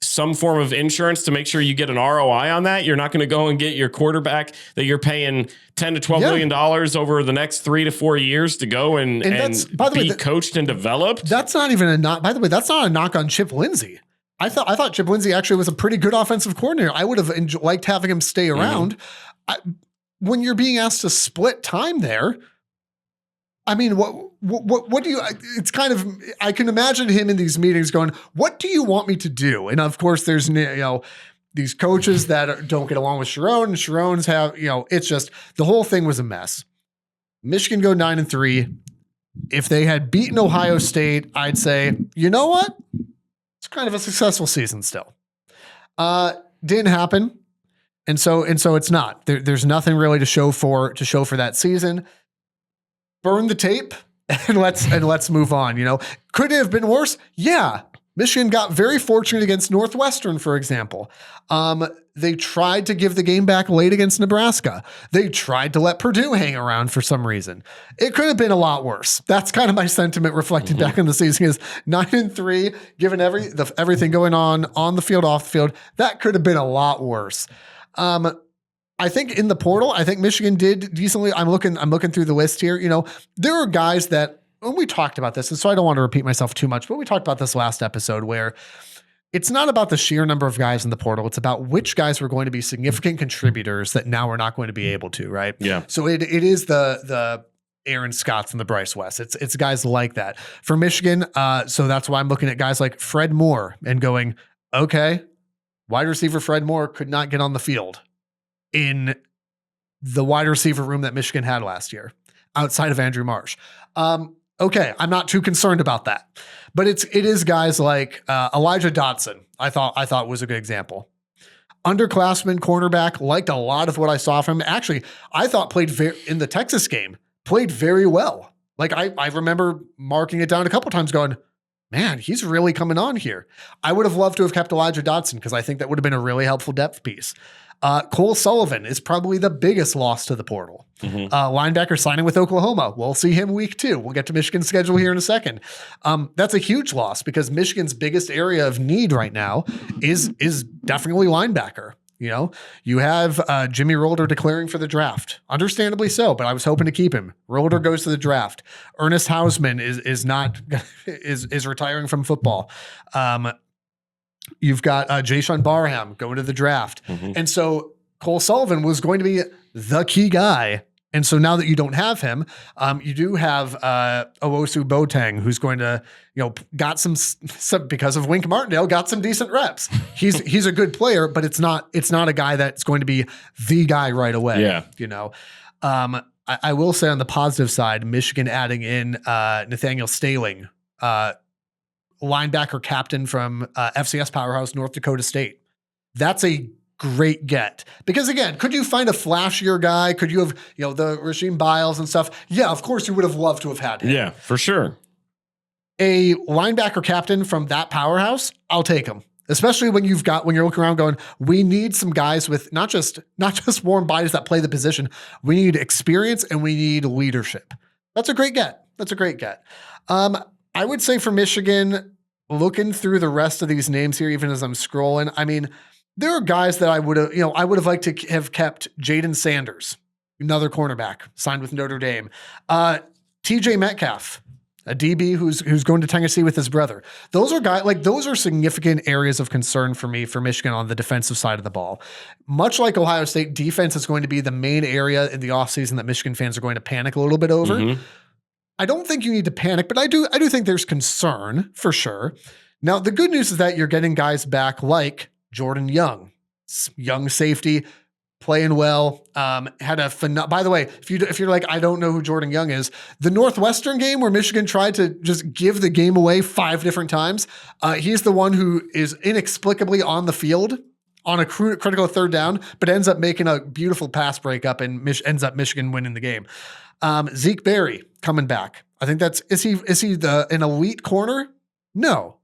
some form of insurance to make sure you get an ROI on that. You're not going to go and get your quarterback that you're paying $10 to $12 million over the next 3 to 4 years to go and be coached and developed. That's not even a knock. By the way, that's not a knock on Chip Lindsey. I thought Chip Lindsey actually was a pretty good offensive coordinator. I would have liked having him stay around. When you're being asked to split time there, I mean, what do you, it's kind of, I can imagine him in these meetings going, what do you want me to do? And of course there's, these coaches that don't get along with Sharon, and Sharon's have, it's just, the whole thing was a mess. Michigan go 9-3. If they had beaten Ohio State, I'd say, you know what? It's kind of a successful season still. Didn't happen. And so it's not. There's nothing really to show for that season. Burn the tape and let's move on. Could it have been worse? Yeah. Michigan got very fortunate against Northwestern, for example. They tried to give the game back late against Nebraska. They tried to let Purdue hang around for some reason. It could have been a lot worse. That's kind of my sentiment reflected back in the season is 9-3, given everything going on the field, off the field. That could have been a lot worse. I think in the portal, I think Michigan did decently. I'm looking through the list here. There are guys that, when we talked about this, and so I don't want to repeat myself too much, but we talked about this last episode where, it's not about the sheer number of guys in the portal. It's about which guys were going to be significant contributors that now we're not going to be able to, right? Yeah. So it is the Aaron Scotts and the Bryce West. It's guys like that. For Michigan, so that's why I'm looking at guys like Fred Moore and going, okay, wide receiver Fred Moore could not get on the field in the wide receiver room that Michigan had last year outside of Andrew Marsh. Okay, I'm not too concerned about that. But it is guys like Elijah Dotson. I thought was a good example. Underclassman cornerback, liked a lot of what I saw from him. Actually, I thought in the Texas game, played very well. Like I remember marking it down a couple times going, man, he's really coming on here. I would have loved to have kept Elijah Dotson because I think that would have been a really helpful depth piece. Cole Sullivan is probably the biggest loss to the portal. Linebacker signing with Oklahoma. We'll see him week 2. We'll get to Michigan's schedule here in a second. That's a huge loss because Michigan's biggest area of need right now is definitely linebacker. You know, you have Jimmy Rolder declaring for the draft, understandably so, but I was hoping to keep him. Rolder goes to the draft. Ernest Hausman is retiring from football. You've got Jayshon Barham going to the draft. And so Cole Sullivan was going to be the key guy. And so now that you don't have him, you do have Owosu Boateng, who's going to, got some because of Wink Martindale, got some decent reps. He's a good player, but it's not a guy that's going to be the guy right away. Yeah. I will say on the positive side, Michigan adding in Nathaniel Staling, linebacker captain from FCS powerhouse North Dakota State. That's a great get. Because again, could you find a flashier guy? Could you have, the Rasheem Biles and stuff? Yeah, of course you would have loved to have had him. Yeah, for sure. A linebacker captain from that powerhouse, I'll take him. Especially when you're looking around going, we need some guys with not just warm bodies that play the position. We need experience and we need leadership. That's a great get. I would say for Michigan, looking through the rest of these names here, even as I'm scrolling, I mean, there are guys that I would have liked to have kept. Jaden Sanders, another cornerback, signed with Notre Dame. TJ Metcalf, a DB who's going to Tennessee with his brother. Those are significant areas of concern for me for Michigan on the defensive side of the ball. Much like Ohio State, defense is going to be the main area in the offseason that Michigan fans are going to panic a little bit over. I don't think you need to panic, but I do think there's concern for sure. Now, the good news is that you're getting guys back like Jordan Young safety, playing well. By the way, if you're like, I don't know who Jordan Young is, the Northwestern game where Michigan tried to just give the game away 5 different times, he's the one who is inexplicably on the field on a critical third down, but ends up making a beautiful pass breakup and ends up Michigan winning the game. Zeke Berry coming back. I think is he an elite corner? No,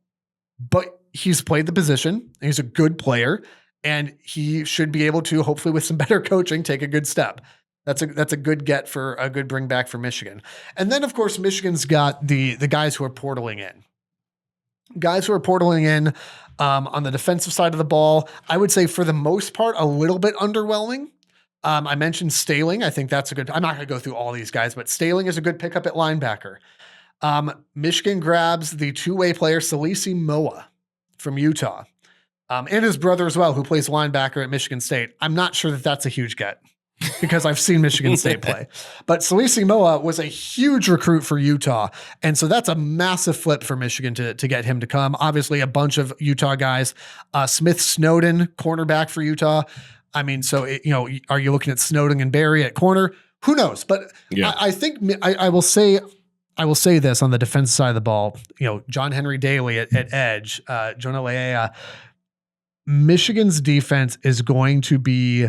but he's played the position and he's a good player and he should be able to, hopefully with some better coaching, take a good step. That's a good get for a good bring back for Michigan. And then of course, Michigan's got the guys who are portaling in. On the defensive side of the ball, I would say for the most part, a little bit underwhelming. I mentioned Staling. I think that's I'm not going to go through all these guys, but Staling is a good pickup at linebacker. Michigan grabs the 2-way player, Salisi Moa from Utah, and his brother as well, who plays linebacker at Michigan State. I'm not sure that that's a huge get because I've seen Michigan State play, but Salisi Moa was a huge recruit for Utah. And so that's a massive flip for Michigan to get him to come. Obviously a bunch of Utah guys, Smith Snowden, cornerback for Utah. I mean, so, are you looking at Snowden and Berry at corner? Who knows? But yeah. I think I will say this on the defensive side of the ball, John Henry Daly at edge, Jonah Leia, Michigan's defense is going to be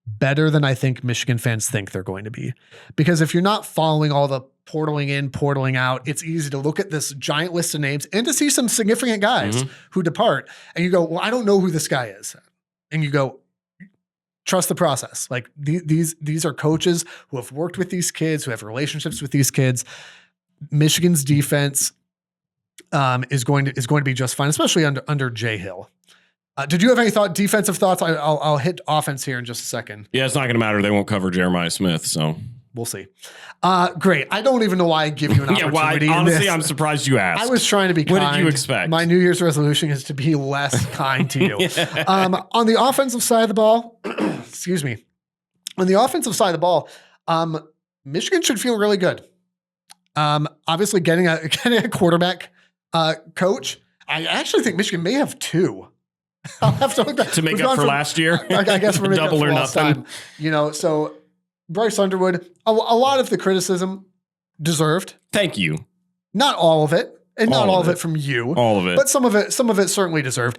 better than I think Michigan fans think they're going to be. Because if you're not following all the portaling in, portaling out, it's easy to look at this giant list of names and to see some significant guys who depart. And you go, well, I don't know who this guy is. And you go, trust the process. Like these are coaches who have worked with these kids, who have relationships with these kids. Michigan's defense is going to be just fine, especially under Jay Hill. Did you have any defensive thoughts? I'll hit offense here in just a second. Yeah, it's not going to matter. They won't cover Jeremiah Smith. So We'll see. Great. I don't even know why I give you an opportunity. Honestly, I'm surprised you asked. I was trying to be kind. What did you expect? My New Year's resolution is to be less kind to you. On the offensive side of the ball, excuse me. On the offensive side of the ball, Michigan should feel really good. Obviously, getting a quarterback coach. I actually think Michigan may have two. I'll have to look that to make up for last year. I guess we're making double up for or last nothing. time. So Bryce Underwood, a lot of the criticism deserved. Thank you. Not all of it, and not all of it from you. All of it. But some of it certainly deserved.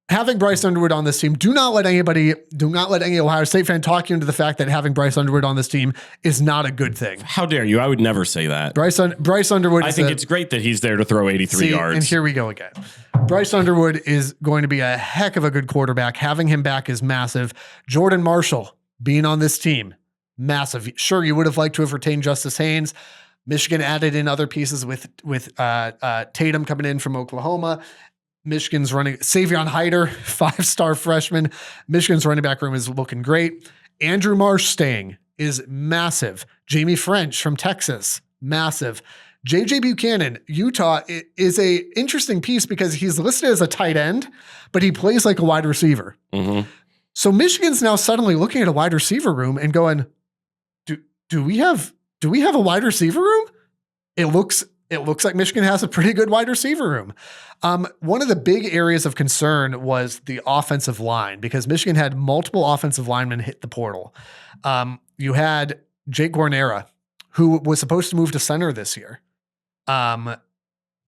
Having Bryce Underwood on this team, do not let any Ohio State fan talk you into the fact that having Bryce Underwood on this team is not a good thing. How dare you? I would never say that. Bryce Underwood. I think it's great that he's there to throw 83 yards. And here we go again. Bryce Underwood is going to be a heck of a good quarterback. Having him back is massive. Jordan Marshall being on this team, massive. Sure, you would have liked to have retained Justice Haynes. Michigan added in other pieces with Tatum coming in from Oklahoma. Michigan's running Savion Hyder, 5-star freshman. Michigan's running back room is looking great. Andrew Marsh staying is massive. Jamie French from Texas, massive. JJ Buchanan, Utah, is a interesting piece because he's listed as a tight end, but he plays like a wide receiver. Mm-hmm. So Michigan's now suddenly looking at a wide receiver room and going, do we have a wide receiver room? It looks like Michigan has a pretty good wide receiver room. One of the big areas of concern was the offensive line because Michigan had multiple offensive linemen hit the portal. You had Jake Guarnera, who was supposed to move to center this year,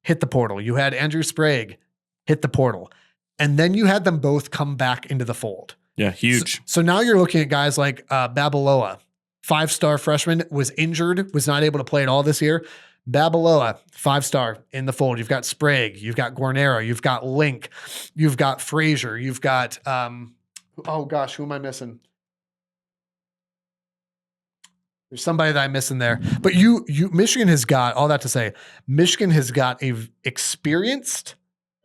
hit the portal. You had Andrew Sprague hit the portal. And then you had them both come back into the fold. Yeah, huge. So now you're looking at guys like Babaloa, 5-star freshman, was injured, was not able to play at all this year. Babaloa, 5-star in the fold. You've got Sprague, you've got Guarnera, you've got Link, you've got Frazier, you've got, oh gosh, who am I missing? There's somebody that I'm missing there. But Michigan has got, all that to say, Michigan has got a experienced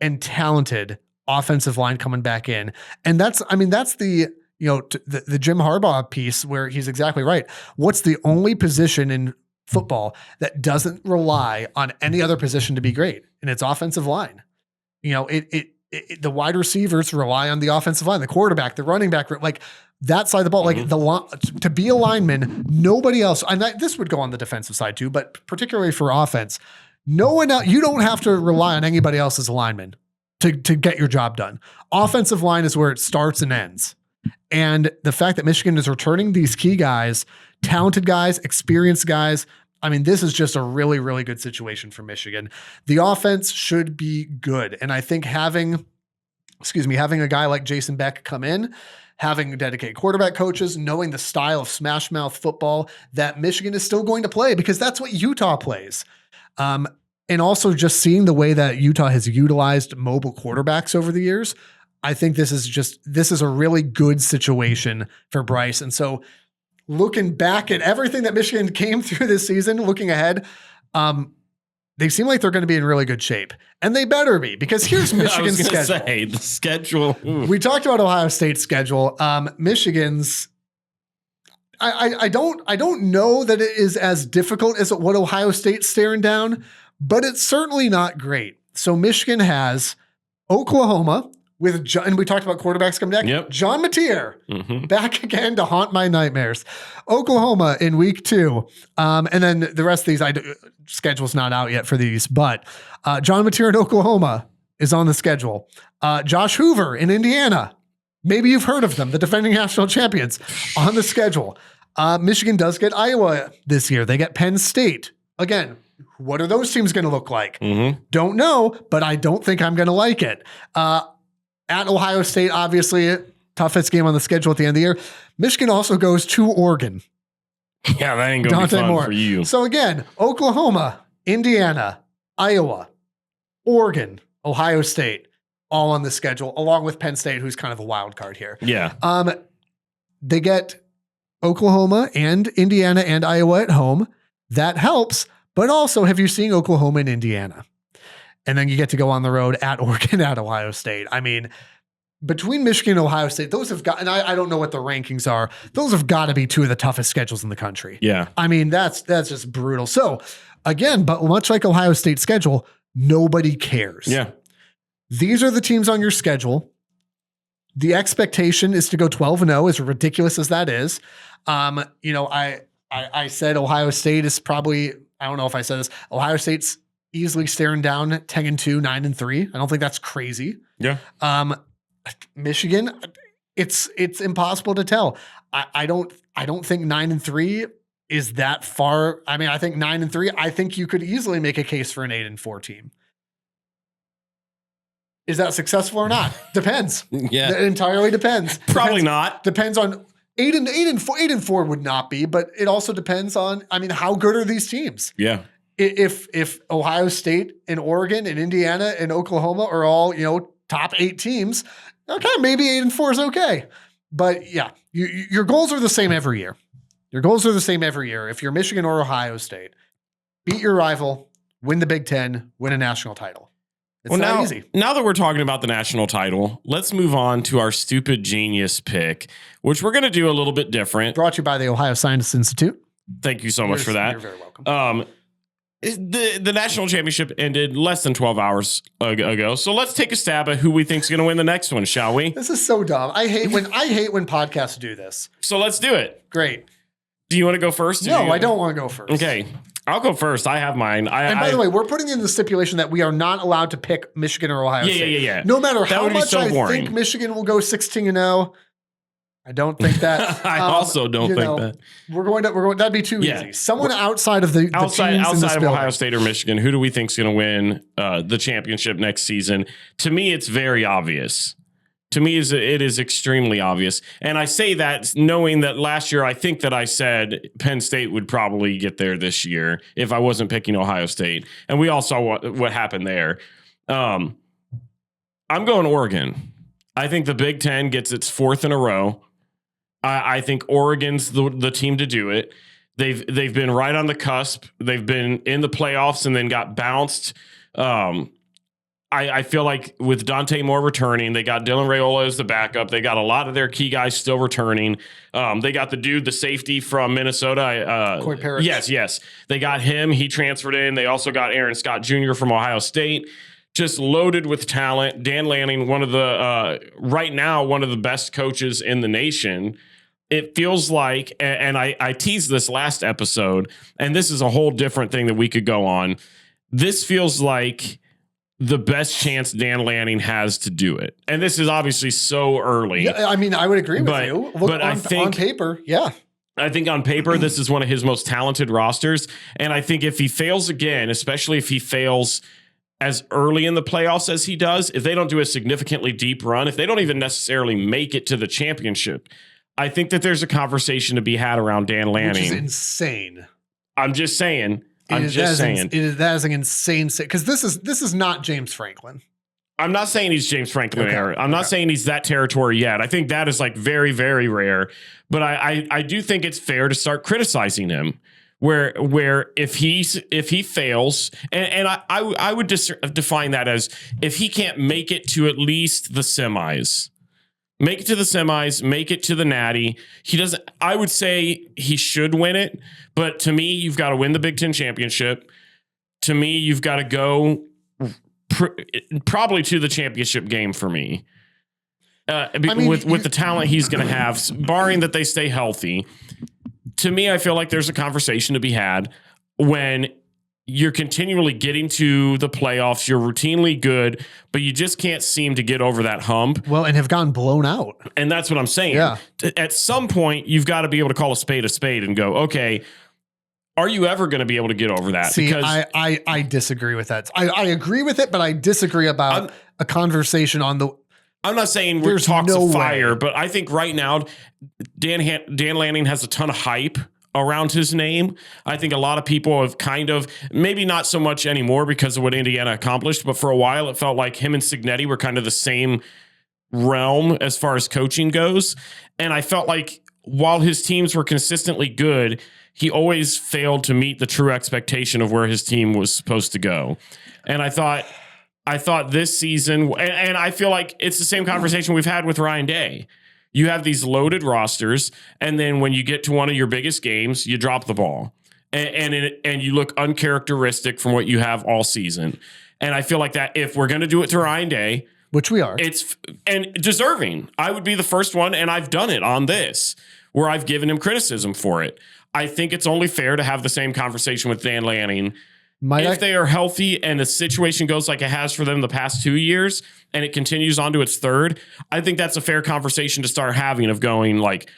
and talented offensive line coming back in. And that's the, the Jim Harbaugh piece where he's exactly right. What's the only position in football that doesn't rely on any other position to be great? And it's offensive line. The wide receivers rely on the offensive line, the quarterback, the running back, like that side of the ball, like to be a lineman, nobody else. And this would go on the defensive side too, but particularly for offense, no one else, you don't have to rely on anybody else as a lineman to get your job done. Offensive line is where it starts and ends. And the fact that Michigan is returning these key guys, talented guys, experienced guys, this is just a really, really good situation for Michigan. The offense should be good. And I think having a guy like Jason Beck come in, having dedicated quarterback coaches, knowing the style of smash mouth football that Michigan is still going to play because that's what Utah plays. And also just seeing the way that Utah has utilized mobile quarterbacks over the years, I think this is a really good situation for Bryce. And so looking back at everything that Michigan came through this season, looking ahead, they seem like they're going to be in really good shape. And they better be, because here's Michigan's schedule. The schedule. We talked about Ohio State's schedule. Michigan's, I don't know that it is as difficult as what Ohio State's staring down, but it's certainly not great. So Michigan has Oklahoma, and we talked about quarterbacks coming back. Yep. John Matier back again to haunt my nightmares. Oklahoma in week 2. And then the rest of these, schedule's not out yet for these, but John Matier in Oklahoma is on the schedule. Josh Hoover in Indiana. Maybe you've heard of them, the defending national champions, on the schedule. Michigan does get Iowa this year. They get Penn State. Again, what are those teams going to look like? Don't know, but I don't think I'm going to like it. At Ohio State, obviously, toughest game on the schedule at the end of the year. Michigan also goes to Oregon. Yeah, that ain't going to be fun for you. So again, Oklahoma, Indiana, Iowa, Oregon, Ohio State, all on the schedule, along with Penn State, who's kind of a wild card here. Yeah. They get Oklahoma and Indiana and Iowa at home. That helps. But also, have you seen Oklahoma and Indiana? And then you get to go on the road at Oregon, at Ohio State. between Michigan and Ohio State, those have got, and I don't know what the rankings are. Those have got to be two of the toughest schedules in the country. Yeah. I mean, that's just brutal. So again, but much like Ohio State's schedule, nobody cares. Yeah. These are the teams on your schedule. The expectation is to go 12-0, as ridiculous as that is. I said Ohio State is probably, I don't know if I said this, Ohio State's easily staring down 10-2, 9-3. I don't think that's crazy. Yeah. Michigan, it's impossible to tell. I don't think 9-3 is that far. I mean, I think 9-3, I think you could easily make a case for an 8-4 team. Is that successful or not? Depends. Yeah. It entirely depends. Probably not. Depends on 8-4 would not be, but it also depends on, I mean, how good are these teams? Yeah. If Ohio State and Oregon and Indiana and Oklahoma are all, top 8 teams, okay, maybe 8-4 is okay. But yeah, your goals are the same every year. Your goals are the same every year. If you're Michigan or Ohio State, beat your rival, win the Big Ten, win a national title. It's not easy. Now that we're talking about the national title, let's move on to our stupid genius pick, which we're going to do a little bit different. Brought to you by the Ohio Science Institute. Thank you so much for that. You're very welcome. The national championship ended less than 12 hours ago. So let's take a stab at who we think is going to win the next one, shall we? This is so dumb. I hate when podcasts do this. So let's do it. Great. Do you want to go first? No, I don't want to go first. Okay. I'll go first. I have mine. And by the way, we're putting in the stipulation that we are not allowed to pick Michigan or Ohio State. Yeah. No matter how would be much so I boring. think Michigan will go 16-0. I don't think that. I also don't think that. We're going. That'd be too easy. Someone outside of the outside teams in this of building. Ohio State or Michigan, who do we think is going to win the championship next season? To me, it's very obvious. To me, it is extremely obvious. And I say that knowing that last year, I think that I said Penn State would probably get there this year if I wasn't picking Ohio State. And we all saw what happened there. I'm going Oregon. I think the Big Ten gets its 4th in a row. I think Oregon's the team to do it. They've been right on the cusp. They've been in the playoffs and then got bounced. I feel like with Dante Moore returning, they got Dylan Raiola as the backup. They got a lot of their key guys still returning. They got the safety from Minnesota. Coy Parrish. Yes. They got him. He transferred in. They also got Aaron Scott Jr. from Ohio State. Just loaded with talent. Dan Lanning, one of the best coaches in the nation. It feels like, and I teased this last episode, and this is a whole different thing that we could go on. This feels like the best chance Dan Lanning has to do it. And this is obviously so early. Yeah, I mean, I would agree with you. I think on paper, yeah. I think on paper, this is one of his most talented rosters. And I think if he fails again, especially if he fails as early in the playoffs as he does, if they don't do a significantly deep run, if they don't even necessarily make it to the championship, I think that there's a conversation to be had around Dan Lanning. Which is insane. I'm just saying. That is an insane, because this is not James Franklin. I'm not saying he's James Franklin. Okay. I'm not saying he's that territory yet. I think that is like very, very rare. But I do think it's fair to start criticizing him. Where if he fails, and I would define that as if he can't make it to at least the semis. Make it to the semis, make it to the Natty. He doesn't. I would say he should win it, but to me, you've got to win the Big Ten championship. To me, you've got to go probably to the championship game for me. With the talent he's going to have, barring that they stay healthy. To me, I feel like there's a conversation to be had when you're continually getting to the playoffs. You're routinely good, but you just can't seem to get over that hump. Well, and have gotten blown out. And that's what I'm saying. Yeah. At some point, you've got to be able to call a spade and go, okay, are you ever going to be able to get over that? See, because I disagree with that. I agree with it, but I disagree about a conversation on the... I'm not saying we're talks of fire, but I think right now, Dan Lanning has a ton of hype around his name. I think a lot of people have kind of, maybe not so much anymore because of what Indiana accomplished, but for a while it felt like him and Cignetti were kind of the same realm as far as coaching goes. And I felt like while his teams were consistently good, he always failed to meet the true expectation of where his team was supposed to go. And I thought I thought this season, and I feel like it's the same conversation we've had with Ryan Day. You have these loaded rosters, and then when you get to one of your biggest games, you drop the ball, and you look uncharacteristic from what you have all season. And I feel like that if we're going to do it to Ryan Day, which we are, it's and deserving. I would be the first one, and I've done it on this where I've given him criticism for it. I think it's only fair to have the same conversation with Dan Lanning. If they are healthy and the situation goes like it has for them the past 2 years and it continues on to its third, I think that's a fair conversation to start having of going like,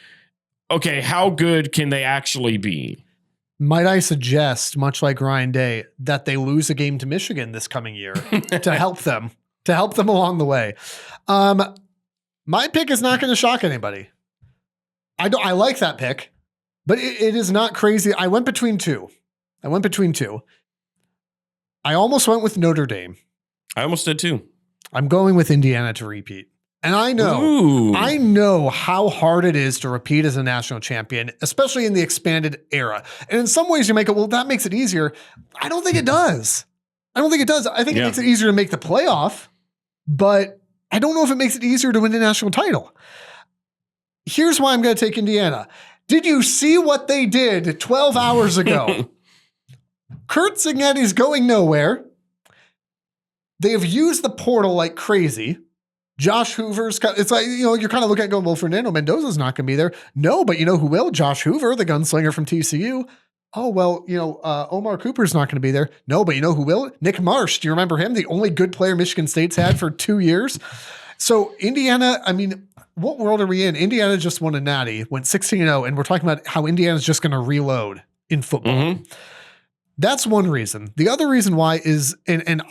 okay, how good can they actually be? Might I suggest, much like Ryan Day, that they lose a game to Michigan this coming year to help them along the way. My pick is not going to shock anybody. I like that pick, but it is not crazy. I went between two. I almost went with Notre Dame. I almost did too. I'm going with Indiana to repeat. And I know how hard it is to repeat as a national champion, especially in the expanded era. And in some ways you make it, well, that makes it easier. I don't think it does. I think it makes it easier to make the playoff, but I don't know if it makes it easier to win the national title. Here's why I'm going to take Indiana. Did you see what they did 12 hours ago? Curt Cignetti's going nowhere. They have used the portal like crazy. Josh Hoover's, it's like, you're kind of looking at going, well, Fernando Mendoza's not going to be there. No, but you know who will? Josh Hoover, the gunslinger from TCU. Oh, well, Omar Cooper's not going to be there. No, but you know who will? Nick Marsh. Do you remember him? The only good player Michigan State's had for 2 years. So Indiana, I mean, what world are we in? Indiana just won a natty, went 16-0, and we're talking about how Indiana's just going to reload in football. Mm-hmm. That's one reason. The other reason why is, and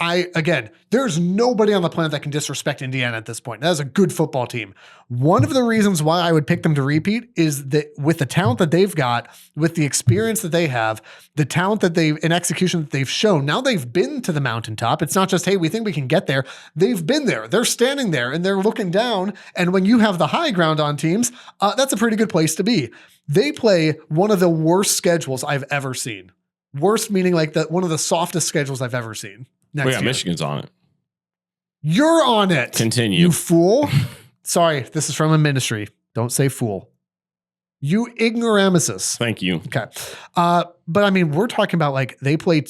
there's nobody on the planet that can disrespect Indiana at this point. That is a good football team. One of the reasons why I would pick them to repeat is that with the talent that they've got, with the experience that they have, the talent that and execution that they've shown, now they've been to the mountaintop. It's not just, hey, we think we can get there. They've been there. They're standing there and they're looking down. And when you have the high ground on teams, that's a pretty good place to be. They play one of the worst schedules I've ever seen. Worst meaning like one of the softest schedules I've ever seen. Michigan's on it. You're on it. Continue. You fool. Sorry, this is from a ministry. Don't say fool. You ignoramuses. Thank you. Okay. But I mean, we're talking about like they play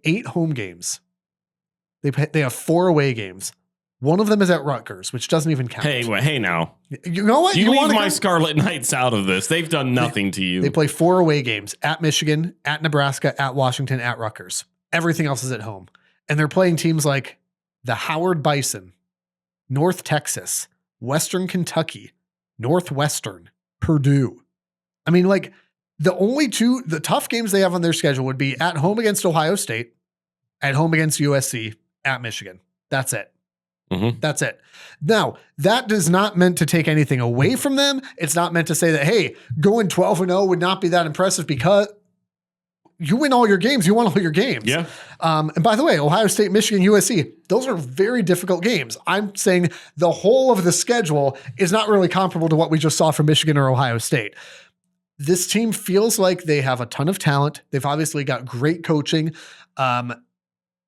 8 home games. They have 4 away games. One of them is at Rutgers, which doesn't even count. Hey now. You know what? You leave my Scarlet Knights out of this. They've done nothing to you. They play 4 away games at Michigan, at Nebraska, at Washington, at Rutgers. Everything else is at home. And they're playing teams like the Howard Bison, North Texas, Western Kentucky, Northwestern, Purdue. I mean, like the tough games they have on their schedule would be at home against Ohio State, at home against USC, at Michigan. That's it. Mm-hmm. That's it. Now, that is not meant to take anything away from them. It's not meant to say that, hey, going 12-0 would not be that impressive because you win all your games. You won all your games. Yeah. And by the way, Ohio State, Michigan, USC, those are very difficult games. I'm saying the whole of the schedule is not really comparable to what we just saw from Michigan or Ohio State. This team feels like they have a ton of talent. They've obviously got great coaching.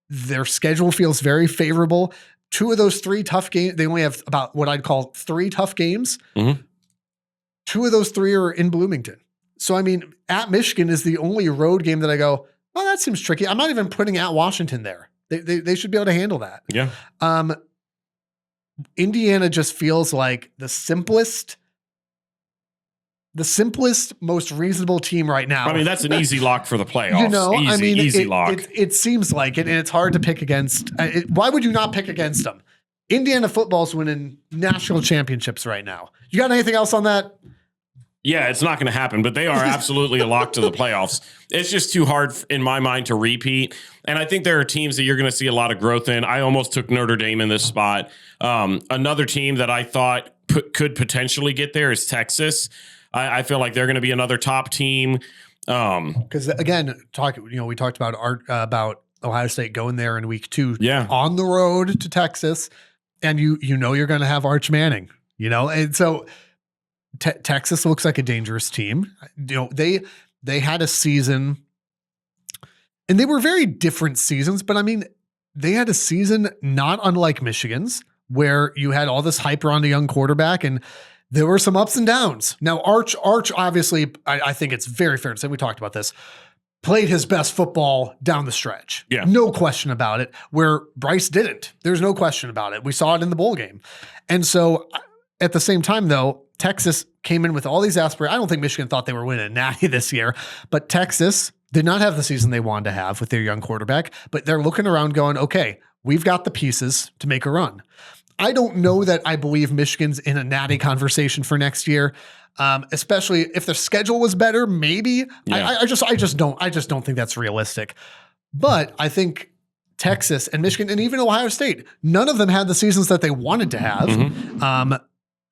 Their schedule feels very favorable. 2 of those 3 tough games, they only have about what I'd call 3 tough games. Mm-hmm. 2 of those 3 are in Bloomington. So, I mean, at Michigan is the only road game that I go, well, that seems tricky. I'm not even putting at Washington there. They should be able to handle that. Yeah. Indiana just feels like the simplest, most reasonable team right now. I mean, that's an easy lock for the playoffs. Easy lock. It seems like it, and it's hard to pick against. Why would you not pick against them? Indiana football's winning national championships right now. You got anything else on that? Yeah, it's not going to happen, but they are absolutely a lock to the playoffs. It's just too hard in my mind to repeat. And I think there are teams that you're going to see a lot of growth in. I almost took Notre Dame in this spot. Another team that I thought could potentially get there is Texas. I feel like they're going to be another top team. Because again, we talked about Ohio State going there in week 2 on the road to Texas. And you're going to have Arch Manning, and so Texas looks like a dangerous team. They had a season, and they were very different seasons. But I mean, they had a season not unlike Michigan's, where you had all this hype around a young quarterback and there were some ups and downs. Now, Arch obviously, I think it's very fair to say, we talked about this, played his best football down the stretch. Yeah. No question about it, where Bryce didn't. There's no question about it. We saw it in the bowl game. And so at the same time, though, Texas came in with all these aspirations. I don't think Michigan thought they were winning a natty this year, but Texas did not have the season they wanted to have with their young quarterback, but they're looking around going, okay, we've got the pieces to make a run. I don't know that I believe Michigan's in a natty conversation for next year, especially if their schedule was better. Maybe Yeah. I just don't think that's realistic. But I think Texas and Michigan and even Ohio State, none of them had the seasons that they wanted to have,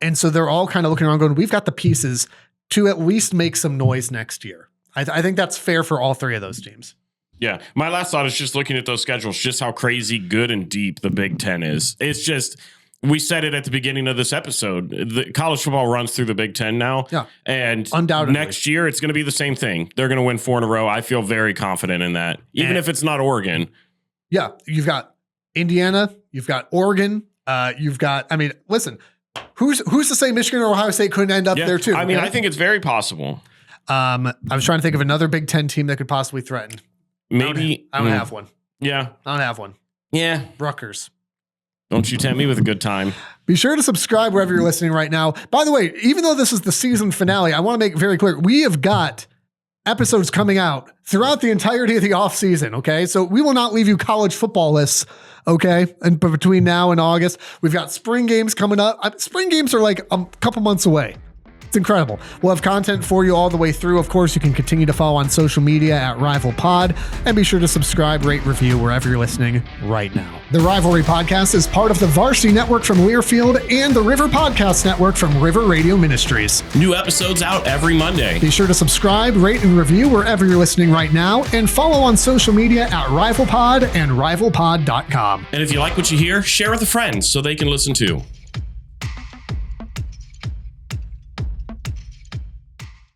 and so they're all kind of looking around going, we've got the pieces to at least make some noise next year. I think that's fair for all three of those teams. Yeah. My last thought is just looking at those schedules, just how crazy good and deep the Big Ten is. It's just, we said it at the beginning of this episode. The college football runs through the Big Ten now. Yeah. And Undoubtedly. next year, it's going to be the same thing. They're going to win 4 in a row. I feel very confident in that, even if it's not Oregon. Yeah. You've got Indiana, you've got Oregon, you've got, I mean, listen, who's to say Michigan or Ohio State couldn't end up there too? I mean, okay? I think it's very possible. I was trying to think of another Big Ten team that could possibly threaten. Maybe. I don't have one. Yeah. I don't have one. Yeah. Rutgers. Don't you tempt me with a good time. Be sure to subscribe wherever you're listening right now. By the way, even though this is the season finale, I want to make it very clear, we have got episodes coming out throughout the entirety of the off season. Okay. So we will not leave you college football lists. Okay. And between now and August, we've got spring games coming up. Spring games are like a couple months away. It's incredible. We'll have content for you all the way through. Of course, you can continue to follow on social media at Rival Pod, and be sure to subscribe, rate, review wherever you're listening right now. The Rivalry Podcast is part of the Varsity Network from Learfield and the River Podcast Network from River Radio Ministries. New episodes out every Monday. Be sure to subscribe, rate, and review wherever you're listening right now, and follow on social media at RivalPod and RivalPod.com. And if you like what you hear, share with a friend so they can listen too.